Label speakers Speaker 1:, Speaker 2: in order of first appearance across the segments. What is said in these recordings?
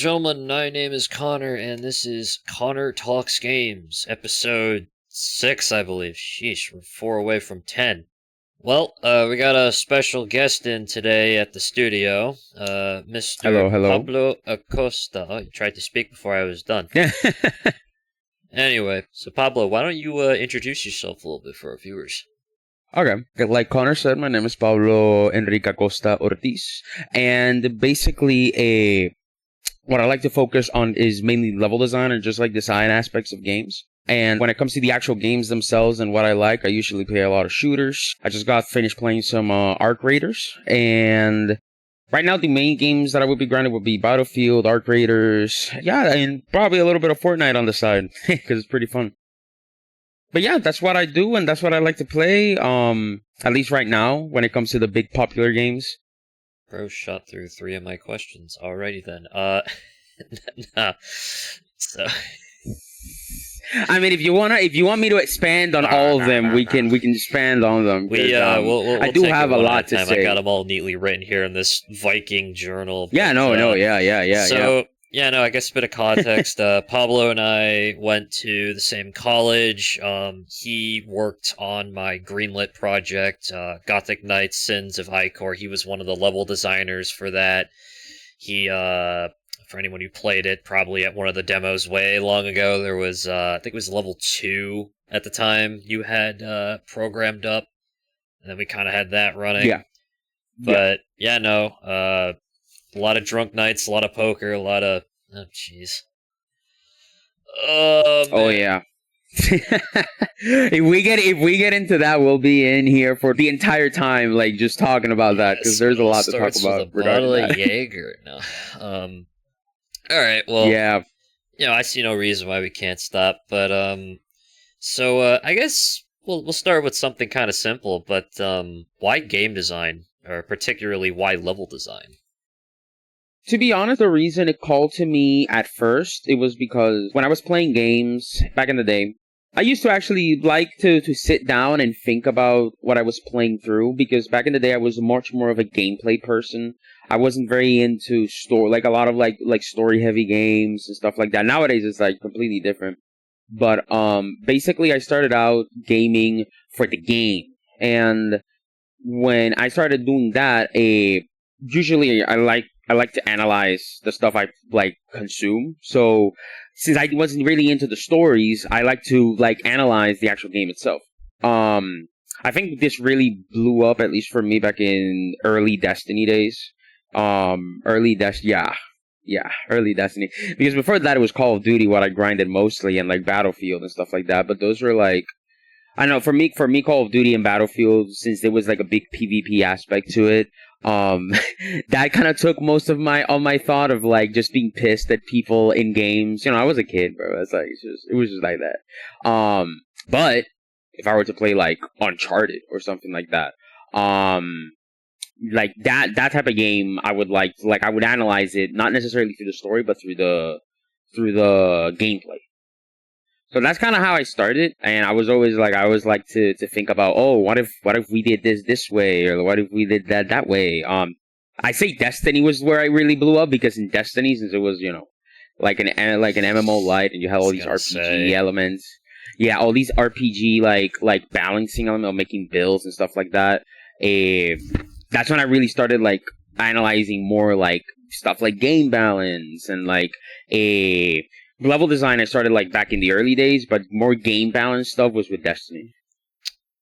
Speaker 1: gentlemen, my name is Connor, and this is Connor Talks Games, episode 6, I believe. Sheesh, we're 4 away from 10. Well, we got a special guest in today at the studio, Mr.
Speaker 2: Hello.
Speaker 1: Pablo Acosta. Oh, you tried to speak before I was done. Anyway, so Pablo, why don't you introduce yourself a little bit for our viewers?
Speaker 2: Okay, like Connor said, my name is Pablo Enrique Acosta Ortiz, and basically, what I like to focus on is mainly level design and just like design aspects of games. And when it comes to the actual games themselves and what I like, I usually play a lot of shooters. I just got finished playing some Arc Raiders, and right now the main games that I would be grinding would be Battlefield, Arc Raiders, yeah, and probably a little bit of Fortnite on the side because it's pretty fun. But yeah, that's what I do, and that's what I like to play, at least right now, when it comes to the big popular games.
Speaker 1: Bro shot through 3 of my questions. Alrighty then. Nah. So...
Speaker 2: I mean, if you want me to expand on all of them, we can expand on them.
Speaker 1: We'll
Speaker 2: I do have a lot to say.
Speaker 1: I got them all neatly written here in this Viking journal.
Speaker 2: Yeah, yeah.
Speaker 1: So, I guess a bit of context. Pablo and I went to the same college. He worked on my Greenlit project, Gothic Knights, Sins of Icor. He was one of the level designers for that. He, for anyone who played it, probably at one of the demos way long ago, there was, I think it was level 2 at the time you had programmed up, and then we kind of had that running.
Speaker 2: Yeah.
Speaker 1: But, a lot of drunk nights, a lot of poker, a lot of... Oh, jeez.
Speaker 2: Oh, yeah. If we get into that, we'll be in here for the entire time, like, just talking about that, because there's a lot to talk about.
Speaker 1: With a bottle of Jaeger. No. Alright, well...
Speaker 2: Yeah.
Speaker 1: I see no reason why we can't stop, but, so, I guess we'll start with something kind of simple, but, why game design? Or particularly, why level design?
Speaker 2: To be honest, the reason it called to me at first, it was because when I was playing games back in the day, I used to actually like to sit down and think about what I was playing through, because back in the day I was much more of a gameplay person. I wasn't very into like a lot of like story heavy games and stuff like that. Nowadays it's like completely different. But basically I started out gaming for the game, and when I started doing that, usually I like to analyze the stuff I like consume. So since I wasn't really into the stories, I like to like analyze the actual game itself. I think this really blew up, at least for me, back in early Destiny days. Early Destiny. Because before that it was Call of Duty, what I grinded mostly, and like Battlefield and stuff like that. But those were like, I don't know, for me, Call of Duty and Battlefield, since there was like a big PvP aspect to it, that kind of took most of my thought of like just being pissed at people in games. I was a kid, bro. It's like it was just like that. But if I were to play like Uncharted or something like that, like that type of game, I would like I would analyze it, not necessarily through the story, but through the gameplay. So that's kind of how I started, and I always like to think about, oh, what if we did this way, or what if we did that way. I say Destiny was where I really blew up, because in Destiny, since it was like an MMO light, and you had all these RPG elements, all these RPG like balancing elements, of making builds and stuff like that. That's when I really started like analyzing more like stuff like game balance and like level design. I started like back in the early days, but more game balance stuff was with Destiny.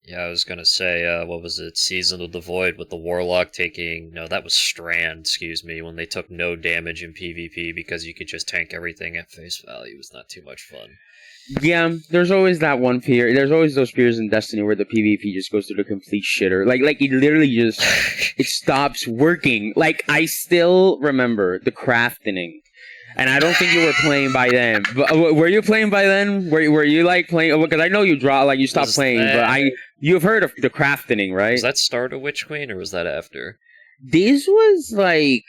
Speaker 1: Yeah, I was gonna say, what was it, Season of the Void, with the Warlock taking... No, that was Strand, excuse me, when they took no damage in PvP because you could just tank everything at face value. It was not too much fun.
Speaker 2: Yeah, there's always that one fear. There's always those fears in Destiny where the PvP just goes to the complete shitter. Like it literally just... it stops working. Like, I still remember the crafting. And I don't think you were playing by then. But, were you playing by then? Were you like playing? Because I know you you stopped playing. But you've heard of the crafting, right?
Speaker 1: Was that start of Witch Queen, or was that after?
Speaker 2: This was like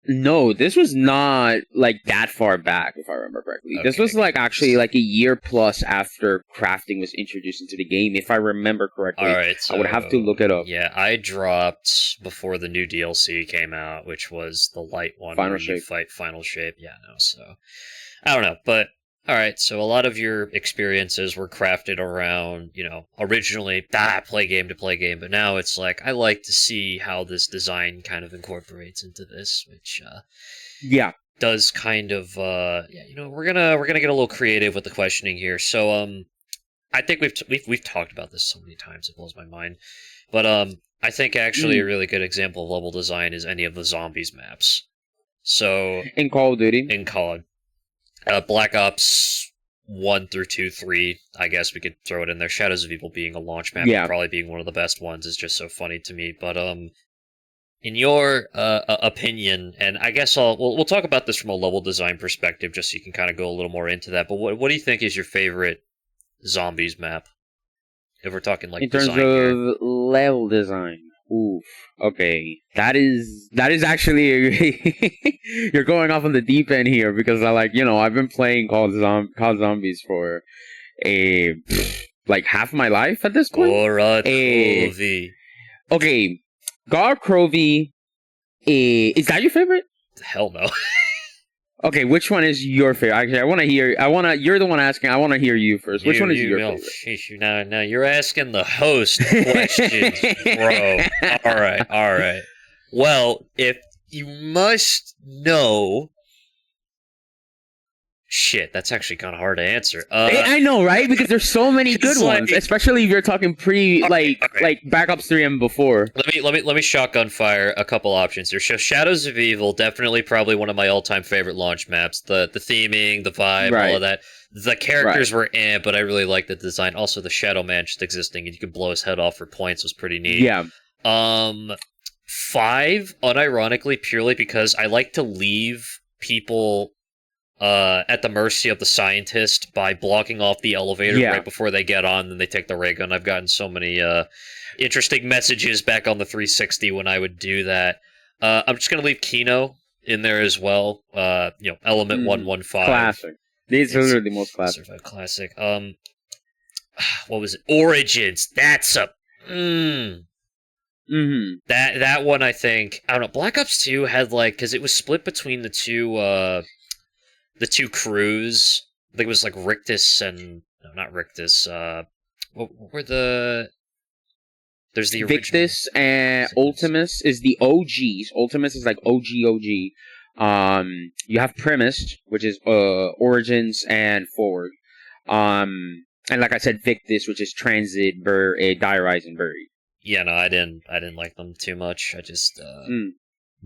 Speaker 2: No, this was not like that far back, if I remember correctly. This was like actually like a year plus after crafting was introduced into the game, if I remember correctly.
Speaker 1: All right, so,
Speaker 2: I would have to look it up.
Speaker 1: Yeah, I dropped before the new DLC came out, which was the light one
Speaker 2: Final
Speaker 1: where
Speaker 2: Shape.
Speaker 1: you fight Final Shape. Yeah, no, so I don't know, but all right. So a lot of your experiences were crafted around, originally play game to play game, but now it's like I like to see how this design kind of incorporates into this, which
Speaker 2: yeah,
Speaker 1: does kind of we're gonna get a little creative with the questioning here. So I think we've talked about this so many times it blows my mind, but I think actually a really good example of level design is any of the zombies maps. So
Speaker 2: in Call of Duty,
Speaker 1: in COD. Black Ops 1 through 2, 3, I guess we could throw it in there. Shadows of Evil being a launch map, probably being one of the best ones, is just so funny to me. But in your opinion, and I guess we'll talk about this from a level design perspective, just so you can kind of go a little more into that. But what do you think is your favorite zombies map? If we're talking like
Speaker 2: in terms of level design. Oof. Okay. That is actually you're going off on the deep end here because I've been playing COD Zombies for like half my life at this point. Okay. Gar Crovey. Is that your favorite?
Speaker 1: Hell no.
Speaker 2: Okay, which one is your favorite? Actually, you're the one asking. I want to hear you first. Which one is your favorite?
Speaker 1: Sheesh, now you're asking the host questions, bro. All right. Well, if you must know... Shit, that's actually kind of hard to answer.
Speaker 2: I know, right? Because there's so many good ones, especially if you're talking Black Ops 3 and before.
Speaker 1: Let me shotgun fire a couple options here. So Shadows of Evil, definitely probably one of my all-time favorite launch maps. The theming, the vibe, all of that. The characters were but I really liked the design. Also, the Shadow Man just existing and you could blow his head off for points was pretty neat.
Speaker 2: Yeah.
Speaker 1: 5, unironically, purely because I like to leave people at the mercy of the scientist by blocking off the elevator right before they get on, and they take the ray gun. I've gotten so many interesting messages back on the 360 when I would do that. I'm just gonna leave Kino in there as well. Element 115.
Speaker 2: Classic. These are the most classic.
Speaker 1: Classic. What was it? Origins. That's a. That one, I think. I don't know. Black Ops 2 had because it was split between the two crews. I think it was like Rictus and... No, not Rictus. What were the... There's the original...
Speaker 2: Victus and Ultimus is the OGs. Ultimus is like OG. You have Premise, which is Origins and Forward. And like I said, Victus, which is Transit, Die, Rise, and Buried.
Speaker 1: Yeah, no, I didn't like them too much. I just...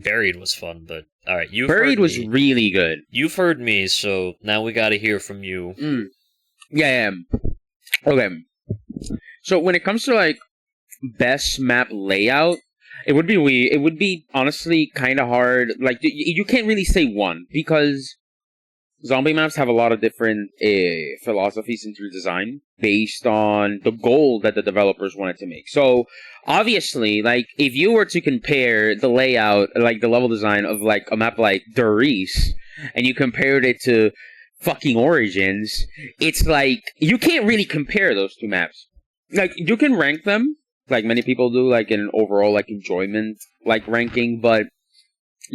Speaker 1: Buried was fun, but all right,
Speaker 2: Buried was really good.
Speaker 1: You've heard me, so now we got to hear from you.
Speaker 2: Yeah. Okay. So when it comes to best map layout, it would be honestly kind of hard. You can't really say one because zombie maps have a lot of different philosophies in their design based on the goal that the developers wanted to make. So obviously, if you were to compare the layout, the level design of a map like Doris, and you compared it to fucking Origins, it's you can't really compare those two maps. You can rank them, like many people do, in an overall enjoyment ranking, but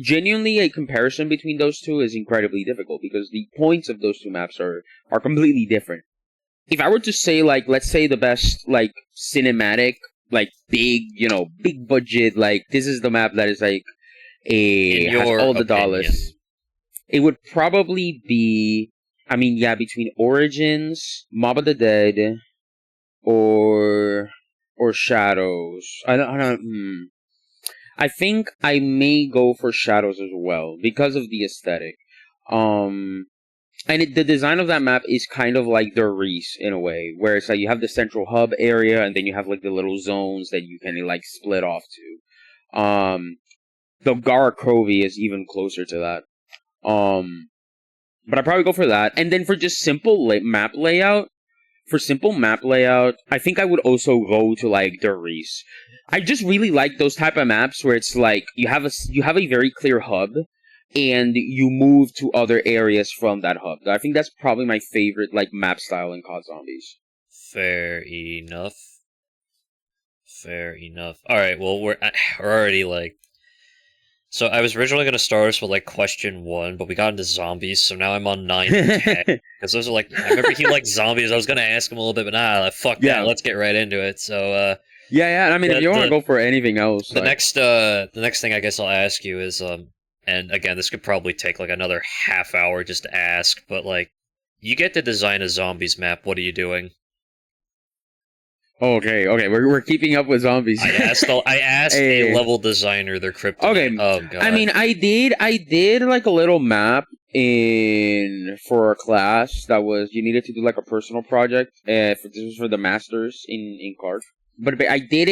Speaker 2: genuinely a comparison between those two is incredibly difficult because the points of those two maps are completely different. If I were to say let's say the best cinematic big budget this is the map that is has all the dollars, it would probably be between Origins, Mob of the Dead, or Shadows. I think I may go for Shadows as well because of the aesthetic. And the design of that map is kind of like the Reese in a way, where it's you have the central hub area and then you have the little zones that you can split off to. The Gara Crovey is even closer to that. But I'd probably go for that. And then for just simple map layout, I think I would also go to the Reese. I just really like those type of maps where it's you have a very clear hub, and you move to other areas from that hub. I think that's probably my favorite like map style in COD Zombies.
Speaker 1: Fair enough. Fair enough. All right. Well, we're already like. So I was originally going to start us with like question 1, but we got into zombies, so now I'm on 9 and 10. Because those are like, I remember he liked zombies. I was going to ask him a little bit, but nah, fuck that. Let's get right into it. So
Speaker 2: yeah. I mean, if you want to go for anything else,
Speaker 1: the next thing I guess I'll ask you is and again, this could probably take like another half hour just to ask, but like, you get to design a zombies map. What are you doing?
Speaker 2: Okay, we're keeping up with zombies.
Speaker 1: I asked a level designer their kryptonite.
Speaker 2: Okay.
Speaker 1: Oh god.
Speaker 2: I mean, I did like a little map for a class that was you needed to do like a personal project. This was for the masters in card. But I did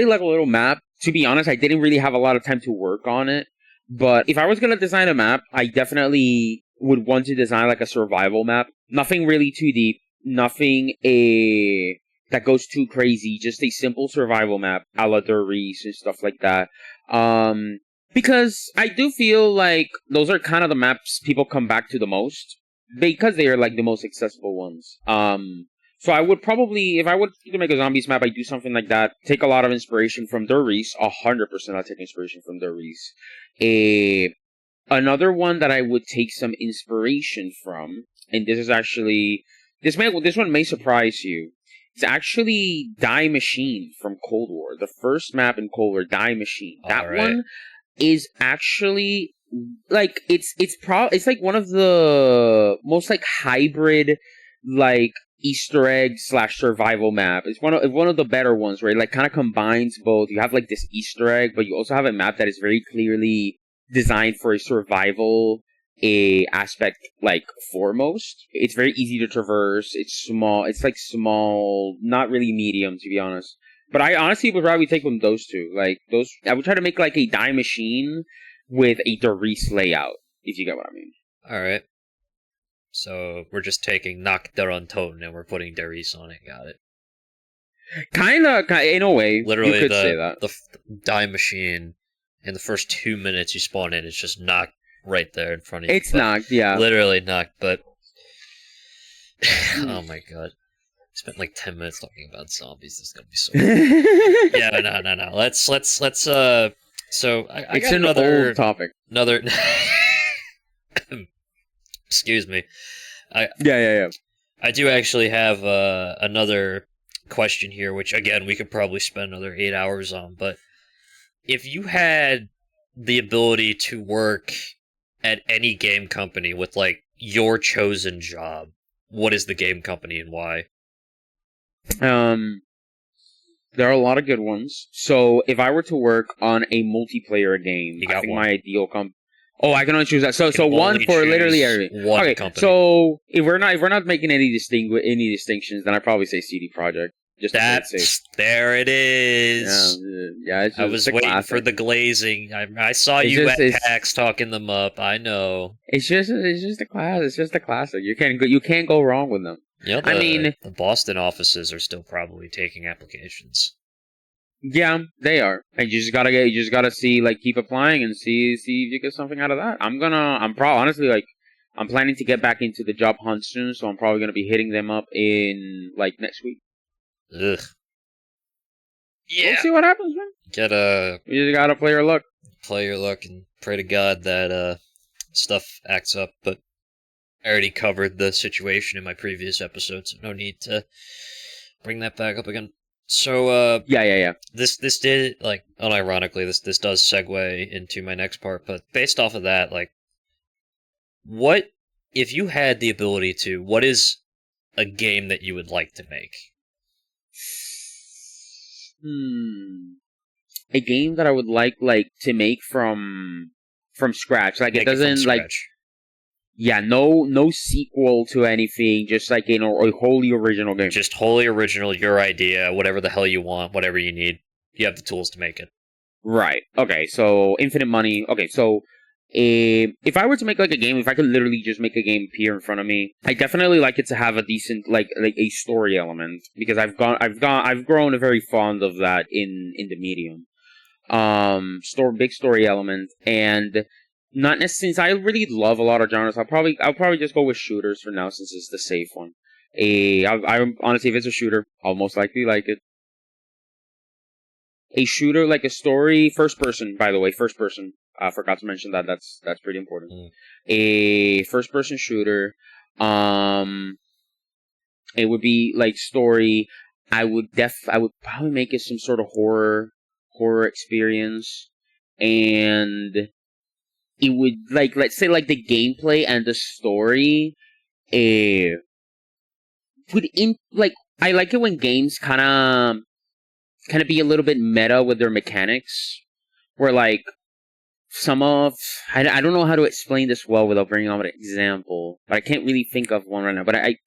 Speaker 2: like a little map. To be honest, I didn't really have a lot of time to work on it. But if I was gonna design a map, I definitely would want to design like a survival map. Nothing really too deep. Nothing that goes too crazy. Just a simple survival map, a la Doris and stuff like that. Because I do feel like those are kind of the maps people come back to the most because they are like the most accessible ones. So I would probably, if I were to make a zombies map, I'd do something like that. Take a lot of inspiration from Doris. 100% I'll take inspiration from Doris. Another one that I would take some inspiration from, and this is actually this one may surprise you. It's actually Die Machine from Cold War. The first map in Cold War, Die Machine. That one is actually like it's like one of the most like hybrid like Easter egg / survival map. It's one of the better ones where it like kind of combines both. You have like this Easter egg, but you also have a map that is very clearly designed for a survival aspect like foremost. It's very easy to traverse. It's small. It's like small, not really medium to be honest. But I honestly would probably take from those two. Like those, I would try to make like a Die Machine with a Doris layout, if you get what I mean.
Speaker 1: All right. So we're just taking Nacht der Untoten and we're putting Doris on it. Got it.
Speaker 2: Kinda, in a way.
Speaker 1: Literally,
Speaker 2: you could say that.
Speaker 1: The Die Machine, in the first 2 minutes you spawn in, it's just knocked right there in front of you.
Speaker 2: It's knocked, yeah.
Speaker 1: Literally knocked, but... oh my god. I spent like 10 minutes talking about zombies. This is gonna be so... yeah, no. Let's, so, I
Speaker 2: it's
Speaker 1: got
Speaker 2: an old topic.
Speaker 1: Another... Excuse me.
Speaker 2: Yeah.
Speaker 1: I do actually have another question here, which again we could probably spend another 8 hours on. But if you had the ability to work at any game company with like your chosen job, what is the game company and why?
Speaker 2: There are a lot of good ones. So if I were to work on a multiplayer game, I think my ideal Oh, I can only choose that. So one for literally every
Speaker 1: one company.
Speaker 2: So if we're not making any distinctions, then I'd probably say CD Projekt. Just
Speaker 1: there it is.
Speaker 2: Yeah. It's just
Speaker 1: I was waiting for the glazing. I saw you at PAX talking them up. I know.
Speaker 2: It's just a class. It's just a classic. You can't go wrong with them.
Speaker 1: Yeah, I mean, the Boston offices are still probably taking applications.
Speaker 2: Yeah, they are. And you just gotta see, like, keep applying and see if you get something out of that. Honestly, like, I'm planning to get back into the job hunt soon, so I'm probably gonna be hitting them up in, like, next week.
Speaker 1: Ugh. Yeah.
Speaker 2: We'll see what happens, man. You just gotta play your luck.
Speaker 1: Play your luck and pray to God that, stuff acts up, but I already covered the situation in my previous episode, so no need to bring that back up again. So,
Speaker 2: yeah.
Speaker 1: This did, like, unironically, this does segue into my next part, but based off of that, like, what, if you had the ability to, what is a game that you would like to make?
Speaker 2: A game that I would like to make from scratch. Like, it doesn't, like... Yeah, no sequel to anything, just like, a wholly original game.
Speaker 1: Just wholly original, your idea, whatever the hell you want, whatever you need. You have the tools to make it.
Speaker 2: Right. Okay, so infinite money. Okay, so if I were to make like a game, if I could literally just make a game appear in front of me, I definitely like it to have a decent like a story element, because I've grown very fond of that in the medium. Big story element, and not necessarily. Since I really love a lot of genres, I'll probably just go with shooters for now, since it's the safe one. I honestly, if it's a shooter, I'll most likely like it. A shooter, like a story, first person. By the way, first person. I forgot to mention that. That's pretty important. A first person shooter. It would be like story. I would probably make it some sort of horror experience, and it would, like, let's say, like, the gameplay and the story would like, I like it when games kind of be a little bit meta with their mechanics, where, like, I don't know how to explain this well without bringing on an example, but I can't really think of one right now. But I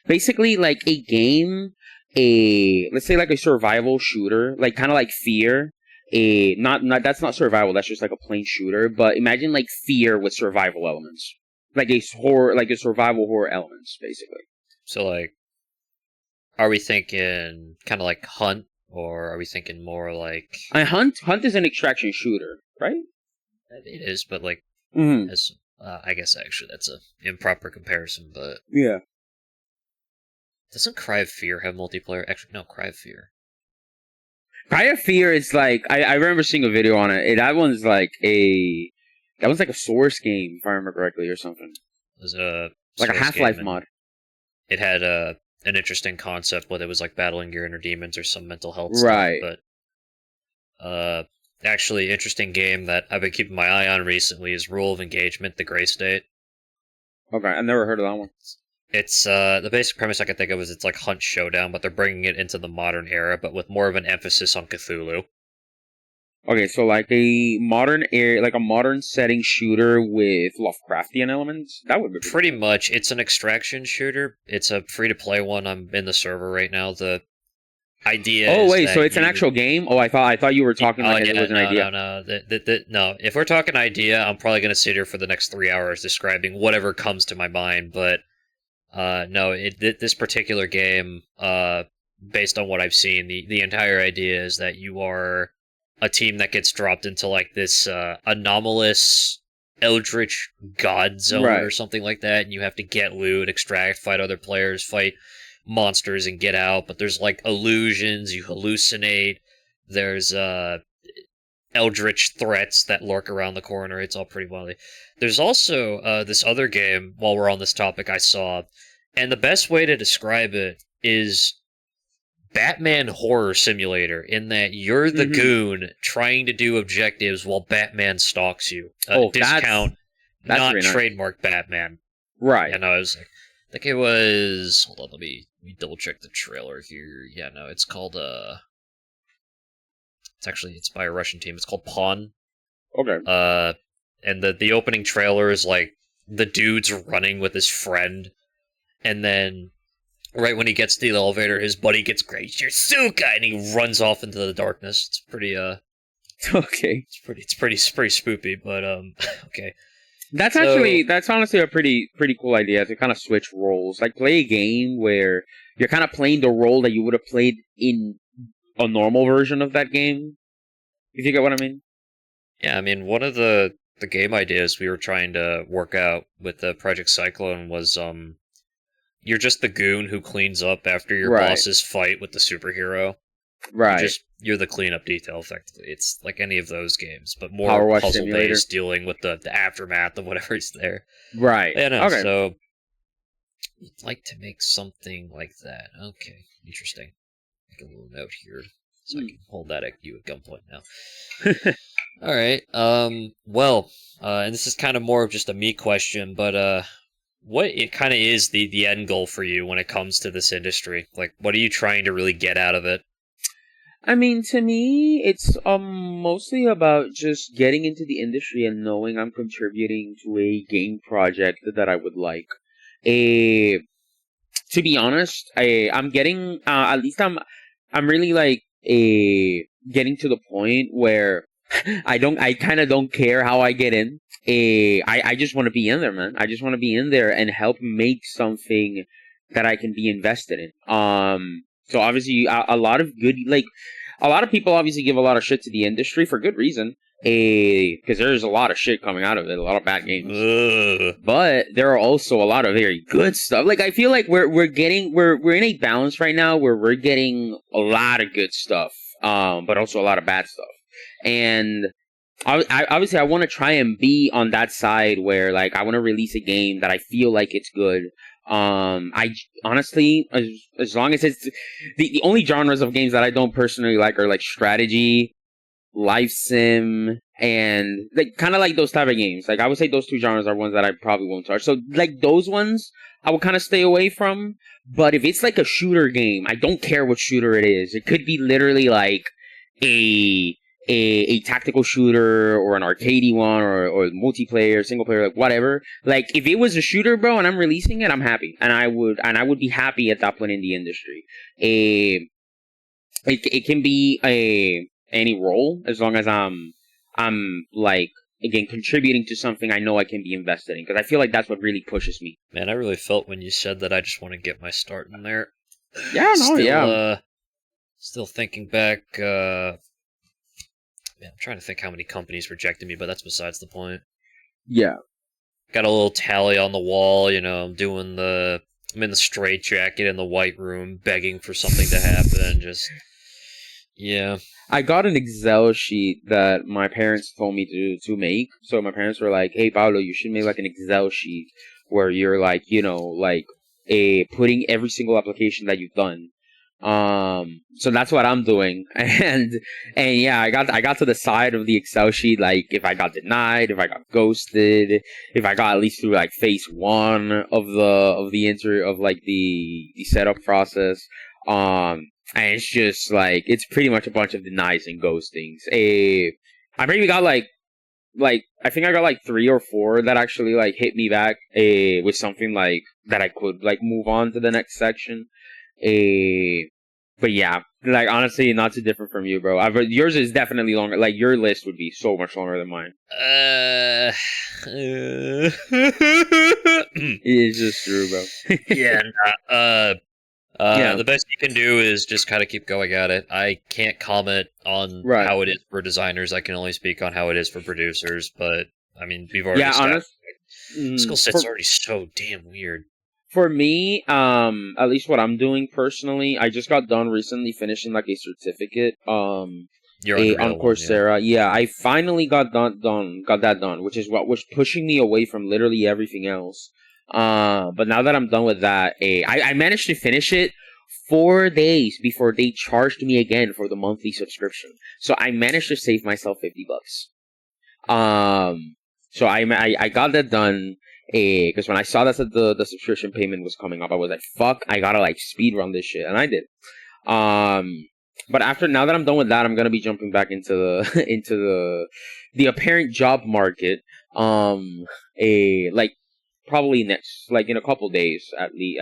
Speaker 2: basically, like, a game, let's say, like, a survival shooter, like, kind of like Fear. Not that's not survival. That's just like a plain shooter. But imagine, like, Fear with survival elements, like a survival horror elements, basically.
Speaker 1: So, like, are we thinking kind of like Hunt, or are we thinking more like...
Speaker 2: Hunt is an extraction shooter, right?
Speaker 1: It is, but, like,
Speaker 2: Mm-hmm.
Speaker 1: as I guess actually that's a improper comparison, but
Speaker 2: Yeah.
Speaker 1: doesn't Cry of Fear have multiplayer? Actually, no, Cry of Fear.
Speaker 2: Cry of Fear is like, I remember seeing a video on it. That one's like a Source game, if I remember correctly, or something.
Speaker 1: It was a
Speaker 2: Like a
Speaker 1: Source
Speaker 2: Half-Life
Speaker 1: game,
Speaker 2: mod.
Speaker 1: It had an interesting concept, whether it was like battling your inner demons or some mental health
Speaker 2: Right.
Speaker 1: stuff. But actually, interesting game that I've been keeping my eye on recently is Rule of Engagement: The Gray State.
Speaker 2: Okay, I've never heard of that one.
Speaker 1: It's the basic premise I can think of is it's like Hunt Showdown, but they're bringing it into the modern era, but with more of an emphasis on Cthulhu.
Speaker 2: Okay, so like a modern setting shooter with Lovecraftian elements. That would be
Speaker 1: Pretty much, it's an extraction shooter. It's a free-to-play one. I'm in the server right now. The idea.
Speaker 2: Oh
Speaker 1: is
Speaker 2: wait,
Speaker 1: that
Speaker 2: so it's an actual game? Oh, I thought you were talking like it was an idea.
Speaker 1: No. No. If we're talking idea, I'm probably going to sit here for the next 3 hours describing whatever comes to my mind. But no, this particular game, based on what I've seen, the entire idea is that you are a team that gets dropped into like this anomalous eldritch god zone or something like that, and you have to get loot, extract, fight other players, fight monsters, and get out. But there's like illusions, you hallucinate, there's eldritch threats that lurk around the corner. It's all pretty wily. There's also this other game, while we're on this topic, I saw, and the best way to describe it is Batman Horror Simulator, in that you're the goon trying to do objectives while Batman stalks you. Discount,
Speaker 2: that's
Speaker 1: not
Speaker 2: nice.
Speaker 1: trademark Batman.
Speaker 2: Right.
Speaker 1: Yeah, no, I was like, I think it was... Hold on, let me double check the trailer here. Yeah, no, it's called, it's by a Russian team. It's called Pawn.
Speaker 2: Okay.
Speaker 1: And the opening trailer is like, the dude's running with his friend, and then right when he gets to the elevator, his buddy gets great, "You're Suka!" and he runs off into the darkness. It's pretty,
Speaker 2: okay.
Speaker 1: It's pretty spoopy, but, okay.
Speaker 2: That's honestly a pretty cool idea to kind of switch roles. Like, play a game where you're kind of playing the role that you would have played in a normal version of that game. If you get what I mean?
Speaker 1: Yeah, I mean, one of the game ideas we were trying to work out with the Project Cyclone was, you're just the goon who cleans up after your boss's fight with the superhero.
Speaker 2: Right.
Speaker 1: You're the cleanup detail, effectively. It's like any of those games, but more puzzle-based, dealing with the aftermath of whatever's there.
Speaker 2: Right.
Speaker 1: Yeah, no,
Speaker 2: okay.
Speaker 1: So you'd like to make something like that. Okay, interesting. Make a little note here, so I can hold that at you at gunpoint now. All right. Well, and this is kind of more of just a me question, but what it kind of is the end goal for you when it comes to this industry? Like, what are you trying to really get out of it?
Speaker 2: I mean, to me, it's mostly about just getting into the industry and knowing I'm contributing to a game project that I would like. To be honest, I'm getting at least I'm really like getting to the point where I kind of don't care how I get in. I just want to be in there, man. I just want to be in there and help make something that I can be invested in. So obviously a lot of people obviously give a lot of shit to the industry for good reason. Because there's a lot of shit coming out of it, a lot of bad games.
Speaker 1: Ugh.
Speaker 2: But there are also a lot of very good stuff. Like I feel like we're in a balance right now where we're getting a lot of good stuff, but also a lot of bad stuff. And I obviously I want to try and be on that side where like I want to release a game that I feel like it's good. I honestly, as long as it's the only genres of games that I don't personally like are like strategy, life sim, and like kind of like those type of games. Like I would say those two genres are ones that I probably won't touch. So like those ones I will kind of stay away from. But if it's like a shooter game, I don't care what shooter it is. It could be literally like a a tactical shooter or an arcadey one or multiplayer, single player, like whatever. Like if it was a shooter, bro, and I'm releasing it, I'm happy, and I would be happy at that point in the industry. It can be any role as long as I'm like again contributing to something I know I can be invested in, because I feel like that's what really pushes me.
Speaker 1: Man, I really felt when you said that. I just want to get my start in there.
Speaker 2: Yeah, no,
Speaker 1: Still,
Speaker 2: yeah.
Speaker 1: Still thinking back. Man, I'm trying to think how many companies rejected me, but that's besides the point.
Speaker 2: Yeah.
Speaker 1: Got a little tally on the wall, you know. I'm in the straitjacket in the white room, begging for something to happen. Just, yeah.
Speaker 2: I got an Excel sheet that my parents told me to make. So my parents were like, "Hey, Pablo, you should make like an Excel sheet where you're like, you know, like a putting every single application that you've done." So that's what I'm doing, and yeah, I got to the side of the Excel sheet, like if I got denied, if I got ghosted, if I got at least through like phase one of the setup process. And it's just like it's pretty much a bunch of denies and ghostings. I maybe got like I think I got like 3 or 4 that actually like hit me back with something like that I could like move on to the next section. But yeah, like honestly, not too different from you, bro. Yours is definitely longer. Like your list would be so much longer than mine. It's just true, bro.
Speaker 1: Yeah,
Speaker 2: Yeah,
Speaker 1: the best you can do is just kind of keep going at it. I can't comment on
Speaker 2: right.
Speaker 1: how it is for designers. I can only speak on how it is for producers. But I mean, we've already
Speaker 2: Yeah,
Speaker 1: established
Speaker 2: honest.
Speaker 1: skill set's already so damn weird.
Speaker 2: For me, at least what I'm doing personally, I just got done recently finishing like a certificate,
Speaker 1: You're Unreal
Speaker 2: on Coursera. Yeah, I finally got that done, which is what was pushing me away from literally everything else. But now that I'm done with that, I managed to finish it 4 days before they charged me again for the monthly subscription. So I managed to save myself $50. So I got that done. Because when I saw that the subscription payment was coming up, I was like, "Fuck! I gotta like speed run this shit," and I did. But now that I'm done with that, I'm gonna be jumping back into the into the apparent job market. Like probably next, like in a couple days at least,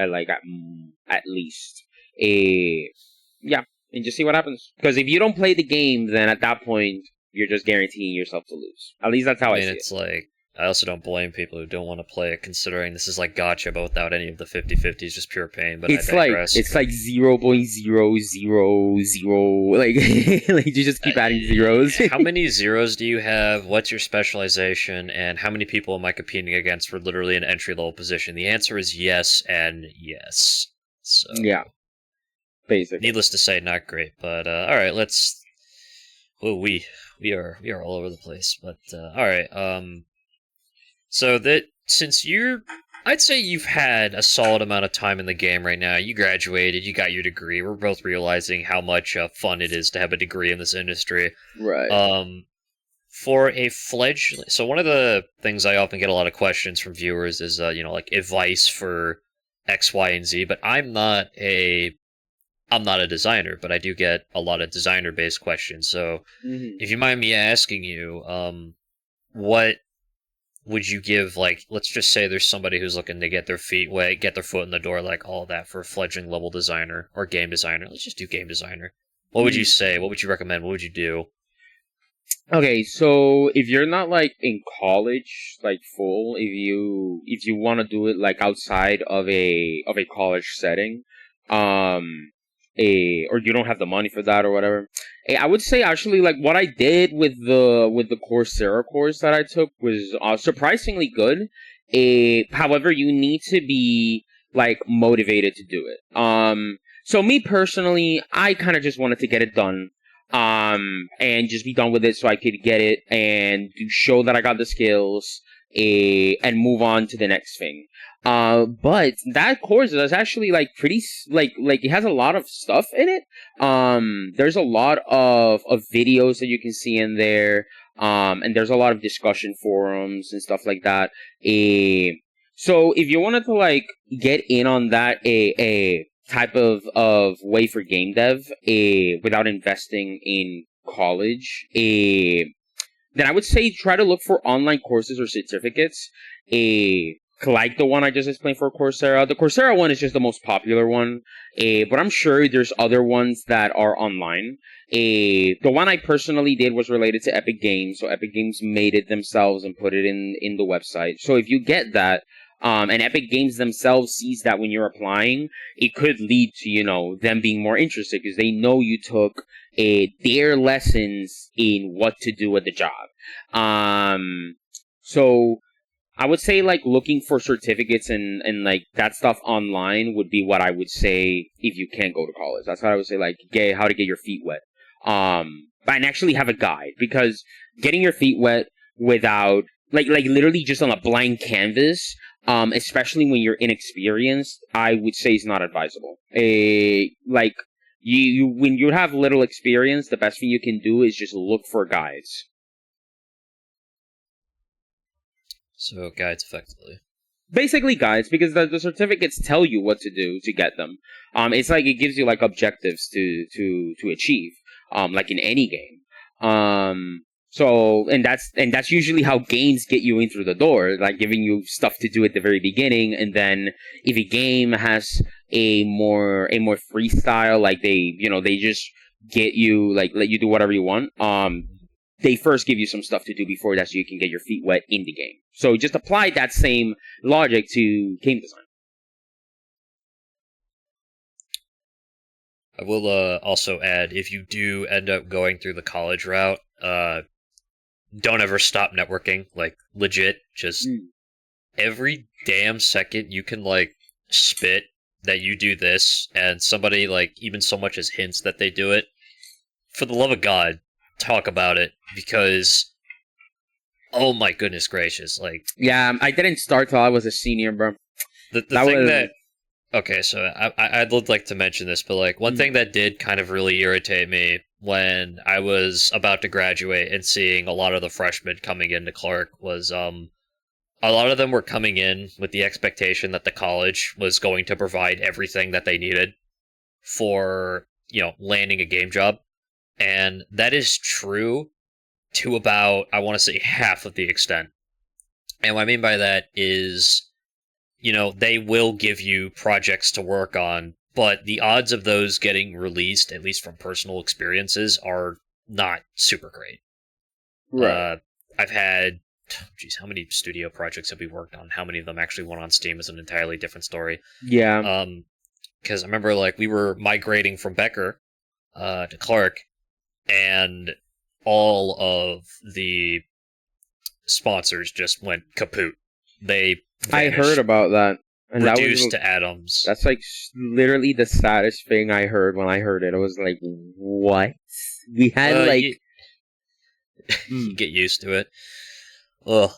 Speaker 2: at least. Yeah, and just see what happens. Because if you don't play the game, then at that point you're just guaranteeing yourself to lose. At least that's how I see it.
Speaker 1: It's like, I also don't blame people who don't want to play it, considering this is like gacha, but without any of the 50/50s, just pure pain. But
Speaker 2: It's
Speaker 1: I digress.
Speaker 2: it's like 0.000, like like you just keep adding zeros.
Speaker 1: How many zeros do you have? What's your specialization? And how many people am I competing against for literally an entry-level position? The answer is yes and yes. So
Speaker 2: Yeah, basically.
Speaker 1: needless to say, not great. But all right, let's. Well, we are all over the place. But all right. So that since I'd say you've had a solid amount of time in the game right now. You graduated, you got your degree. We're both realizing how much fun it is to have a degree in this industry.
Speaker 2: Right.
Speaker 1: For a so one of the things I often get a lot of questions from viewers is, like advice for X, Y, and Z. But I'm not a designer, but I do get a lot of designer-based questions. So if you mind me asking you, what would you give, like, let's just say there's somebody who's looking to get their foot in the door, like all that for a fledgling level designer or game designer. Let's just do game designer. What would you say? What would you recommend? What would you do?
Speaker 2: Okay, so if you're not like in college, like full, if you want to do it like outside of a college setting, um, or you don't have the money for that or whatever, I would say actually like what I did with the Coursera course that I took was surprisingly good. However, you need to be like motivated to do it. So me personally, I kind of just wanted to get it done, and just be done with it so I could get it and show that I got the skills, and move on to the next thing. But that course is actually like pretty like it has a lot of stuff in it. There's a lot of videos that you can see in there. And there's a lot of discussion forums and stuff like that. So if you wanted to like get in on that a type of way for game dev, without investing in college, then I would say try to look for online courses or certificates, like the one I just explained for Coursera. The Coursera one is just the most popular one, but I'm sure there's other ones that are online. The one I personally did was related to Epic Games, so Epic Games made it themselves and put it in the website. So if you get that, and Epic Games themselves sees that when you're applying, it could lead to, you know, them being more interested because they know you took their lessons in what to do at the job. So I would say like looking for certificates and like that stuff online would be what I would say if you can't go to college. That's what I would say, like get how to get your feet wet. And actually have a guide, because getting your feet wet without like literally just on a blank canvas, especially when you're inexperienced, I would say is not advisable. Like you when you have little experience, the best thing you can do is just look for guides.
Speaker 1: So guides, effectively.
Speaker 2: Basically guides, because the certificates tell you what to do to get them. It's like it gives you like objectives to achieve, like in any game. So and that's usually how games get you in through the door, like giving you stuff to do at the very beginning, and then if a game has a more freestyle, like they just get you, like let you do whatever you want. They first give you some stuff to do before that so you can get your feet wet in the game. So just apply that same logic to game design.
Speaker 1: I will also add, if you do end up going through the college route, don't ever stop networking. Like, legit, just every damn second you can, like, spit that you do this, and somebody, like, even so much as hints that they do it, for the love of God, talk about it, because oh my goodness gracious, like,
Speaker 2: yeah, I didn't start till I was a senior, bro.
Speaker 1: the thing that okay, so I'd like to mention this, but like one thing that did kind of really irritate me when I was about to graduate and seeing a lot of the freshmen coming into Clark was a lot of them were coming in with the expectation that the college was going to provide everything that they needed for, you know, landing a game job. And that is true to about, I want to say, half of the extent. And what I mean by that is, you know, they will give you projects to work on, but the odds of those getting released, at least from personal experiences, are not super great.
Speaker 2: Right.
Speaker 1: I've had, geez, how many studio projects have we worked on? How many of them actually went on Steam is an entirely different story.
Speaker 2: Yeah.
Speaker 1: Because I remember, like, we were migrating from Becker to Clark, and all of the sponsors just went kaput. They vanished,
Speaker 2: I heard about that. And
Speaker 1: reduced
Speaker 2: that was,
Speaker 1: to atoms.
Speaker 2: that's like literally the saddest thing I heard when I heard it. I was like, what? We had like...
Speaker 1: You get used to it. Ugh.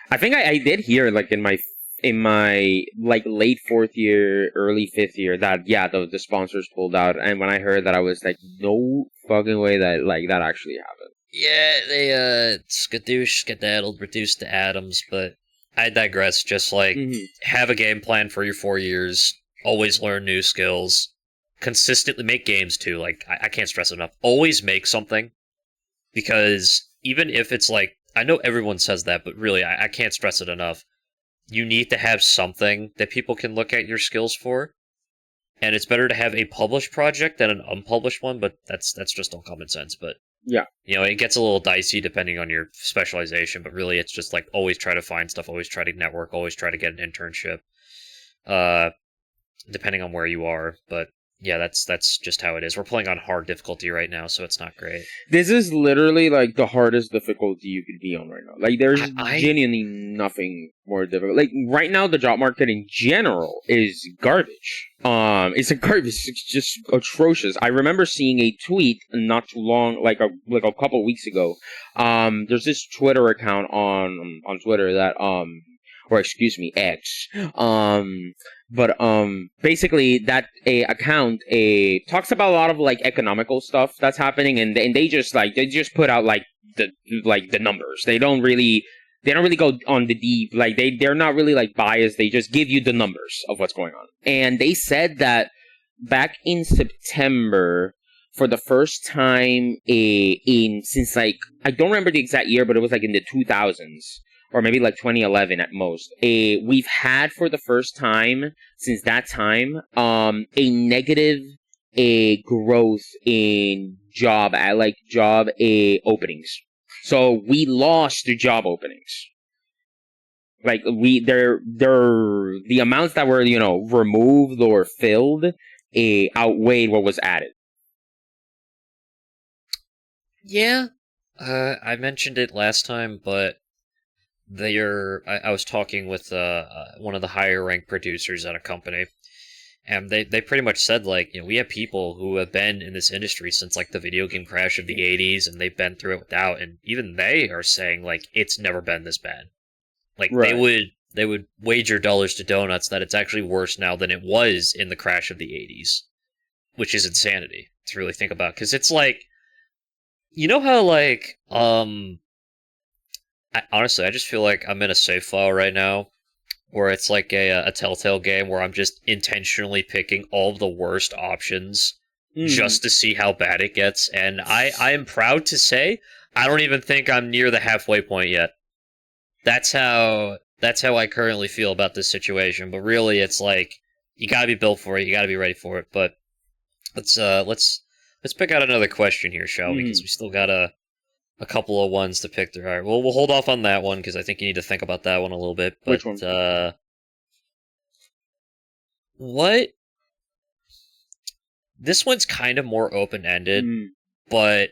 Speaker 2: I think I did hear like in my like late fourth year, early fifth year that yeah, the sponsors pulled out, and when I heard that I was like, no fucking way that like that actually happened.
Speaker 1: Yeah, they skadoosh, skedaddled, reduced to atoms, but I digress. Just like have a game plan for your 4 years, always learn new skills, consistently make games too. Like I can't stress it enough. Always make something, because even if it's like, I know everyone says that, but really I can't stress it enough. You need to have something that people can look at your skills for. And it's better to have a published project than an unpublished one, but that's just all common sense. But
Speaker 2: yeah,
Speaker 1: you know, it gets a little dicey depending on your specialization, but really it's just like always try to find stuff, always try to network, always try to get an internship, depending on where you are. But Yeah, that's just how it is. We're playing on hard difficulty right now, so it's not great.
Speaker 2: This is literally like the hardest difficulty you could be on right now. Like there's
Speaker 1: I
Speaker 2: genuinely nothing more difficult. Like right now, the job market in general is garbage. It's a garbage. It's just atrocious. I remember seeing a tweet not too long, like a couple weeks ago. There's this Twitter account on Twitter that or excuse me, X. But basically that a account talks about a lot of like economical stuff that's happening, and they just put out like the numbers. They don't really go on the deep, like they're not really like biased. They just give you the numbers of what's going on. And they said that back in September, for the first time in since like I don't remember the exact year, but it was like in the 2000s or maybe like 2011 at most. We've had for the first time since that time a negative growth in job openings. So we lost the job openings. Like they're the amounts that were removed or filled outweighed what was added.
Speaker 1: Yeah, I mentioned it last time, but I was talking with one of the higher ranked producers at a company, and they pretty much said, like, we have people who have been in this industry since like the video game crash of the 80s, and they've been through it without, and even they are saying like it's never been this bad. Like
Speaker 2: Right.
Speaker 1: they would wager dollars to donuts that it's actually worse now than it was in the crash of the 80s, which is insanity to really think about, because it's like, how like honestly, I just feel like I'm in a save file right now, where it's like a Telltale game where I'm just intentionally picking all of the worst options
Speaker 2: Mm.
Speaker 1: just to see how bad it gets, and I am proud to say I don't even think I'm near the halfway point yet. That's how I currently feel about this situation. But really, it's like you gotta be built for it, you gotta be ready for it. But let's pick out another question here, shall we? Because
Speaker 2: Mm.
Speaker 1: we still got a couple of ones to pick through. All right, we'll hold off on that one because I think you need to think about that one a little bit.
Speaker 2: Which
Speaker 1: But
Speaker 2: one?
Speaker 1: what? This one's kind of more open ended,
Speaker 2: Mm.
Speaker 1: but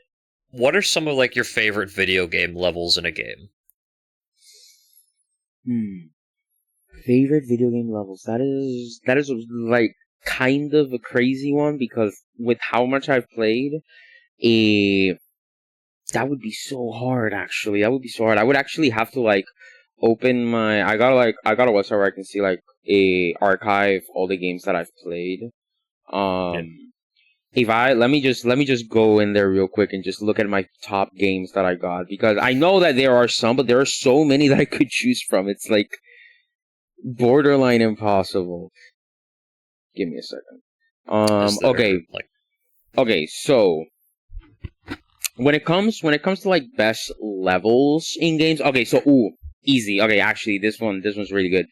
Speaker 1: what are some of like your favorite video game levels in a game?
Speaker 2: Hmm. Favorite video game levels. That is like kind of a crazy one because with how much I've played, eh, that would be so hard. Actually, that would be so hard. I would actually have to like open my. I got a website where I can see like a archive all the games that I've played.
Speaker 1: Yeah.
Speaker 2: Um, if I let me just go in there real quick and just look at my top games that I got, because I know that there are some, but there are so many that I could choose from. It's like borderline impossible. Give me a second.
Speaker 1: Is
Speaker 2: Okay.
Speaker 1: there like
Speaker 2: Okay. So when it comes to like best levels in games. Okay. So easy. Okay. Actually, this one's really good.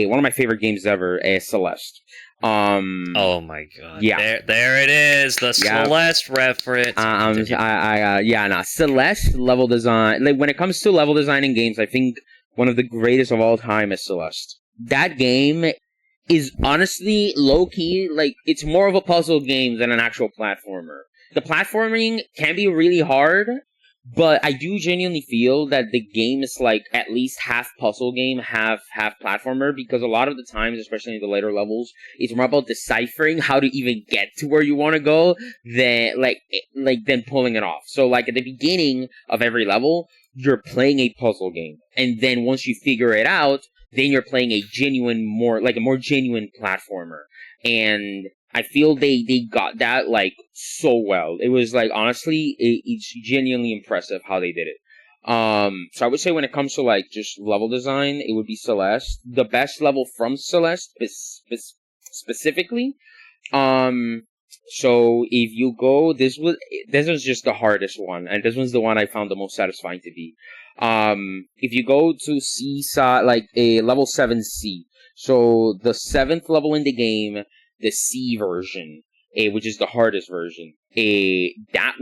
Speaker 2: One of my favorite games ever. Celeste. Um.
Speaker 1: oh my god.
Speaker 2: Yeah.
Speaker 1: There it is, the
Speaker 2: Yeah.
Speaker 1: Celeste reference. Continue.
Speaker 2: Yeah. Nah. Celeste level design. Like when it comes to level design in games, I think one of the greatest of all time is Celeste. That game is honestly low key, like it's more of a puzzle game than an actual platformer. The platforming can be really hard, but I do genuinely feel that the game is like at least half puzzle game, half platformer, because a lot of the times, especially in the later levels, it's more about deciphering how to even get to where you want to go than than pulling it off. So like at the beginning of every level, you're playing a puzzle game, and then once you figure it out, then you're playing a more genuine platformer. And I feel they got that like so well. It was like honestly, it's genuinely impressive how they did it. So I would say when it comes to like just level design, it would be Celeste. The best level from Celeste specifically. Um, so if you go, this was just the hardest one, and this one's the one I found the most satisfying to be. If you go to like a level 7C, so the seventh level in the game, the C version, which is the hardest version. That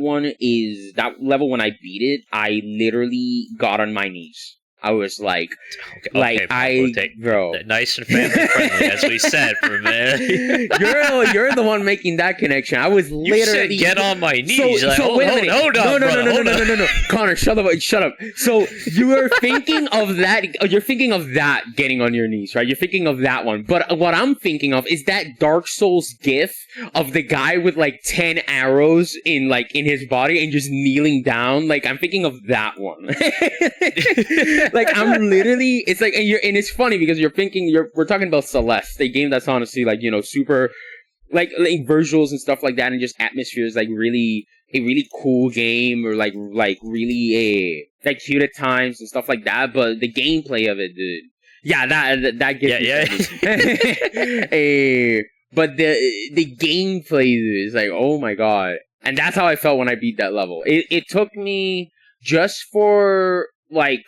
Speaker 2: level when I beat it, I literally got on my knees. I was like,
Speaker 1: okay, Pablo,
Speaker 2: bro,
Speaker 1: nice and family friendly, as we said for a minute.
Speaker 2: you're the one making that connection. I was
Speaker 1: You
Speaker 2: literally
Speaker 1: said get on my knees.
Speaker 2: So wait a minute.
Speaker 1: Hold on,
Speaker 2: No. Connor, shut up. So you were thinking of that. You're thinking of that getting on your knees, right? You're thinking of that one. But what I'm thinking of is that Dark Souls gif of the guy with like 10 arrows in his body and just kneeling down. Like, I'm thinking of that one. Like, I'm literally, it's like, and it's funny because we're talking about Celeste, a game that's honestly like, super, like visuals and stuff like that, and just atmospheres, like really a really cool game, or like really like cute at times and stuff like that. But the gameplay of it, dude, yeah, that gets me. But the gameplay, dude, is like, oh my god, and that's how I felt when I beat that level. It took me just for like.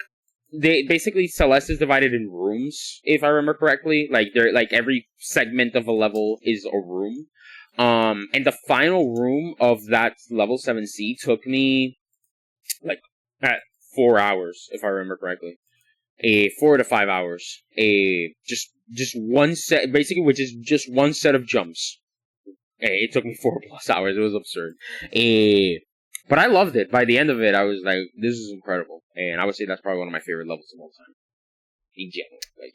Speaker 2: Basically Celeste is divided in rooms, if I remember correctly. Like every segment of a level is a room. And the final room of that level 7C took me like 4 hours, if I remember correctly. 4 to 5 hours. Just one set, basically, which is just one set of jumps. It took me 4+ hours. It was absurd. But I loved it. By the end of it, I was like, this is incredible. And I would say that's probably one of my favorite levels of all time. In general. Like,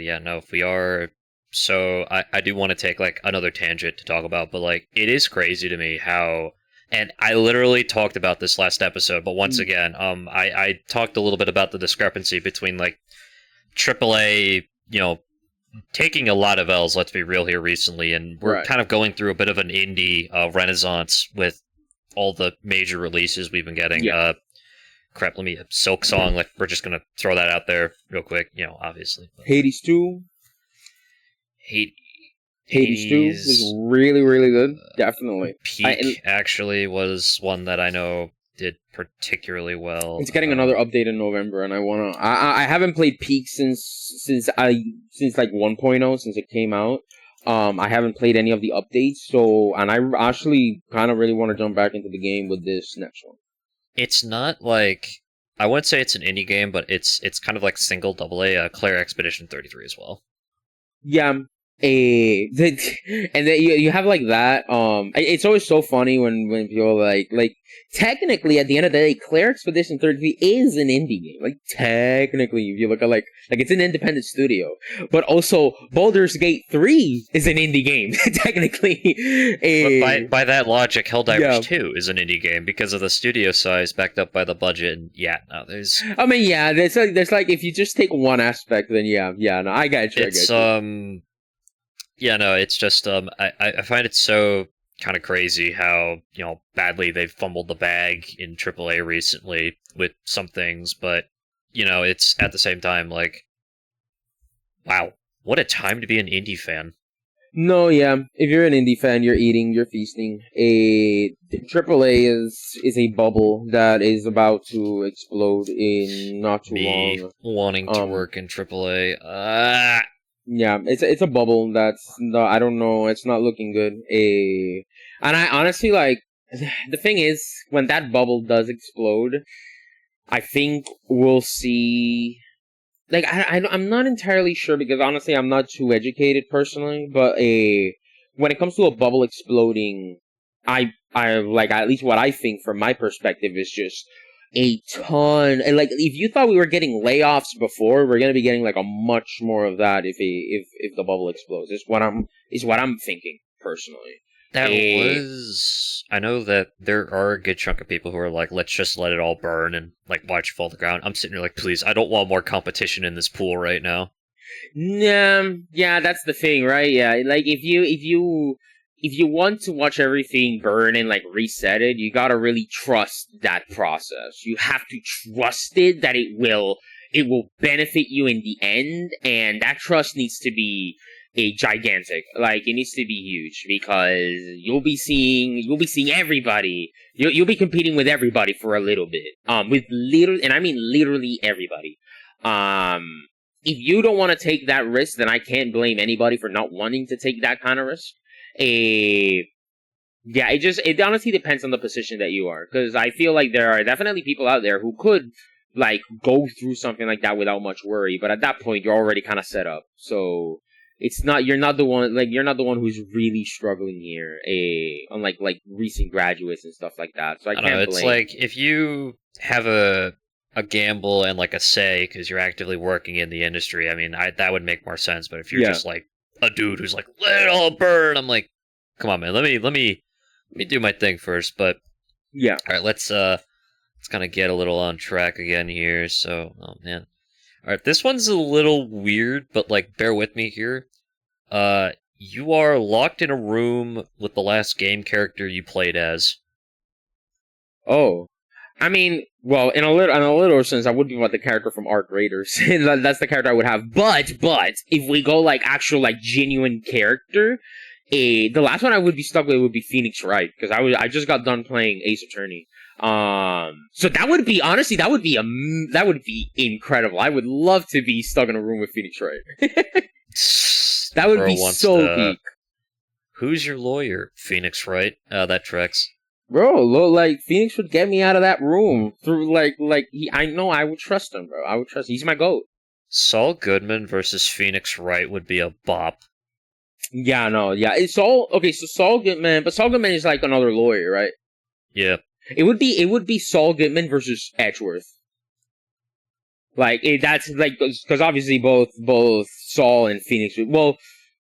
Speaker 2: yeah.
Speaker 1: No, if we are... So, I do want to take, like, another tangent to talk about, but, like, it is crazy to me how... And I literally talked about this last episode, but once again, I talked a little bit about the discrepancy between, like, AAA, taking a lot of L's, let's be real here, recently, and we're kind of going through a bit of an indie renaissance with all the major releases we've been getting.
Speaker 2: Yeah.
Speaker 1: Crap, let me... Silk Song, like, we're just gonna throw that out there real quick, obviously. But,
Speaker 2: Hades 2.
Speaker 1: Hades
Speaker 2: 2 was really, really good. Definitely.
Speaker 1: Peak, actually, was one that I know did particularly well.
Speaker 2: It's getting another update in November, and I haven't played Peak since like 1.0, since it came out. I haven't played any of the updates, and I actually kind of really want to jump back into the game with this next one.
Speaker 1: It's not like, I wouldn't say it's an indie game, but it's kind of like single AA, Claire Expedition 33 as well.
Speaker 2: Yeah. And then you have like that. It's always so funny when people like technically at the end of the day, Claire Expedition 33 is an indie game. Like, technically, if you look at like it's an independent studio, but also Baldur's Gate 3 is an indie game technically.
Speaker 1: But by that logic, Helldivers 2 is an indie game because of the studio size backed up by the budget. And there's.
Speaker 2: I mean, there's like, if you just take one aspect, then no, I got you.
Speaker 1: It's it's just I find it so kind of crazy how badly they've fumbled the bag in AAA recently with some things, but it's at the same time like, wow, what a time to be an indie fan.
Speaker 2: No, yeah, if you're an indie fan, you're eating, you're feasting. AAA is a bubble that is about to explode in not too long.
Speaker 1: Wanting to work in AAA.
Speaker 2: Yeah, it's a bubble that's I don't know, it's not looking good. And I honestly, like, the thing is, when that bubble does explode, I think we'll see, like, I'm not entirely sure, because honestly I'm not too educated personally, but when it comes to a bubble exploding, I like, at least what I think from my perspective is just a ton, and like, if you thought we were getting layoffs before, we're gonna be getting like a much more of that if the bubble explodes. Is what I'm thinking personally.
Speaker 1: I know that there are a good chunk of people who are like, let's just let it all burn and like watch it fall to the ground. I'm sitting here like, please, I don't want more competition in this pool right now.
Speaker 2: Yeah, that's the thing, right? Yeah, like, if you want to watch everything burn and like reset it, you gotta really trust that process. You have to trust it that it will benefit you in the end, and that trust needs to be gigantic. Like, it needs to be huge, because you'll be seeing everybody. You'll be competing with everybody for a little bit. And I mean literally everybody. If you don't want to take that risk, then I can't blame anybody for not wanting to take that kind of risk. It honestly depends on the position that you are, because I feel like there are definitely people out there who could like go through something like that without much worry. But at that point, you're already kind of set up. So it's not you're not the one who's really struggling here. Unlike like recent graduates and stuff like that. So I
Speaker 1: don't
Speaker 2: can't
Speaker 1: know.
Speaker 2: blame.
Speaker 1: It's like if you have a gamble and like a say because you're actively working in the industry. I mean, that would make more sense. But if you're just like a dude who's like, let it all burn, I'm like, come on, man, let me do my thing first. But
Speaker 2: yeah,
Speaker 1: all right, let's kind of get a little on track again here. So, oh man, all right, this one's a little weird, but like, bear with me here. You are locked in a room with the last game character you played as.
Speaker 2: Oh, I mean, well, in a little sense, I would be about the character from Arc Raiders. That's the character I would have. But if we go like actual like genuine character, the last one I would be stuck with would be Phoenix Wright because I just got done playing Ace Attorney. So that would be honestly that would be incredible. I would love to be stuck in a room with Phoenix Wright. That would be so peak.
Speaker 1: Who's your lawyer? Phoenix Wright. That tracks.
Speaker 2: Bro, like Phoenix would get me out of that room through I know I would trust him, bro. I would trust him. He's my GOAT.
Speaker 1: Saul Goodman versus Phoenix Wright would be a bop.
Speaker 2: Yeah, no, yeah. It's all okay. So Saul Goodman, but Saul Goodman is like another lawyer, right?
Speaker 1: Yeah.
Speaker 2: It would be Saul Goodman versus Edgeworth. Like that's like because obviously both Saul and Phoenix. Well,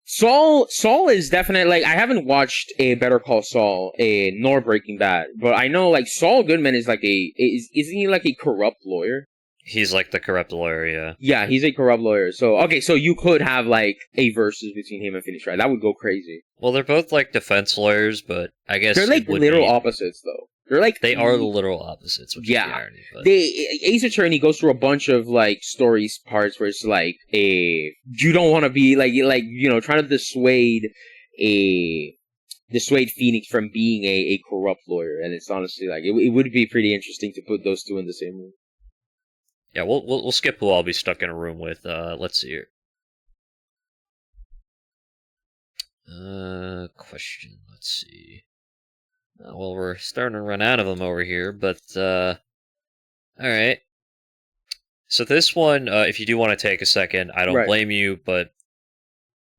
Speaker 2: Saul is definitely like I haven't watched a Better Call Saul nor Breaking Bad, but I know like Saul Goodman is like isn't he like a corrupt lawyer?
Speaker 1: He's like the corrupt lawyer, yeah.
Speaker 2: Yeah, he's a corrupt lawyer. So okay, so you could have like a versus between him and Phoenix Wright. That would go crazy.
Speaker 1: Well, they're both like defense lawyers, but I guess
Speaker 2: they're like literal opposites though.
Speaker 1: They are the literal opposites, which is the irony. But
Speaker 2: Ace Attorney goes through a bunch of like stories parts where it's like you don't want to be like trying to dissuade Phoenix from being a corrupt lawyer, and it's honestly like it would be pretty interesting to put those two in the same room.
Speaker 1: Yeah, we'll skip who I'll be stuck in a room with. Let's see here. Question. Let's see. Well, we're starting to run out of them over here, but, alright. So this one, if you do want to take a second, I don't blame you, but,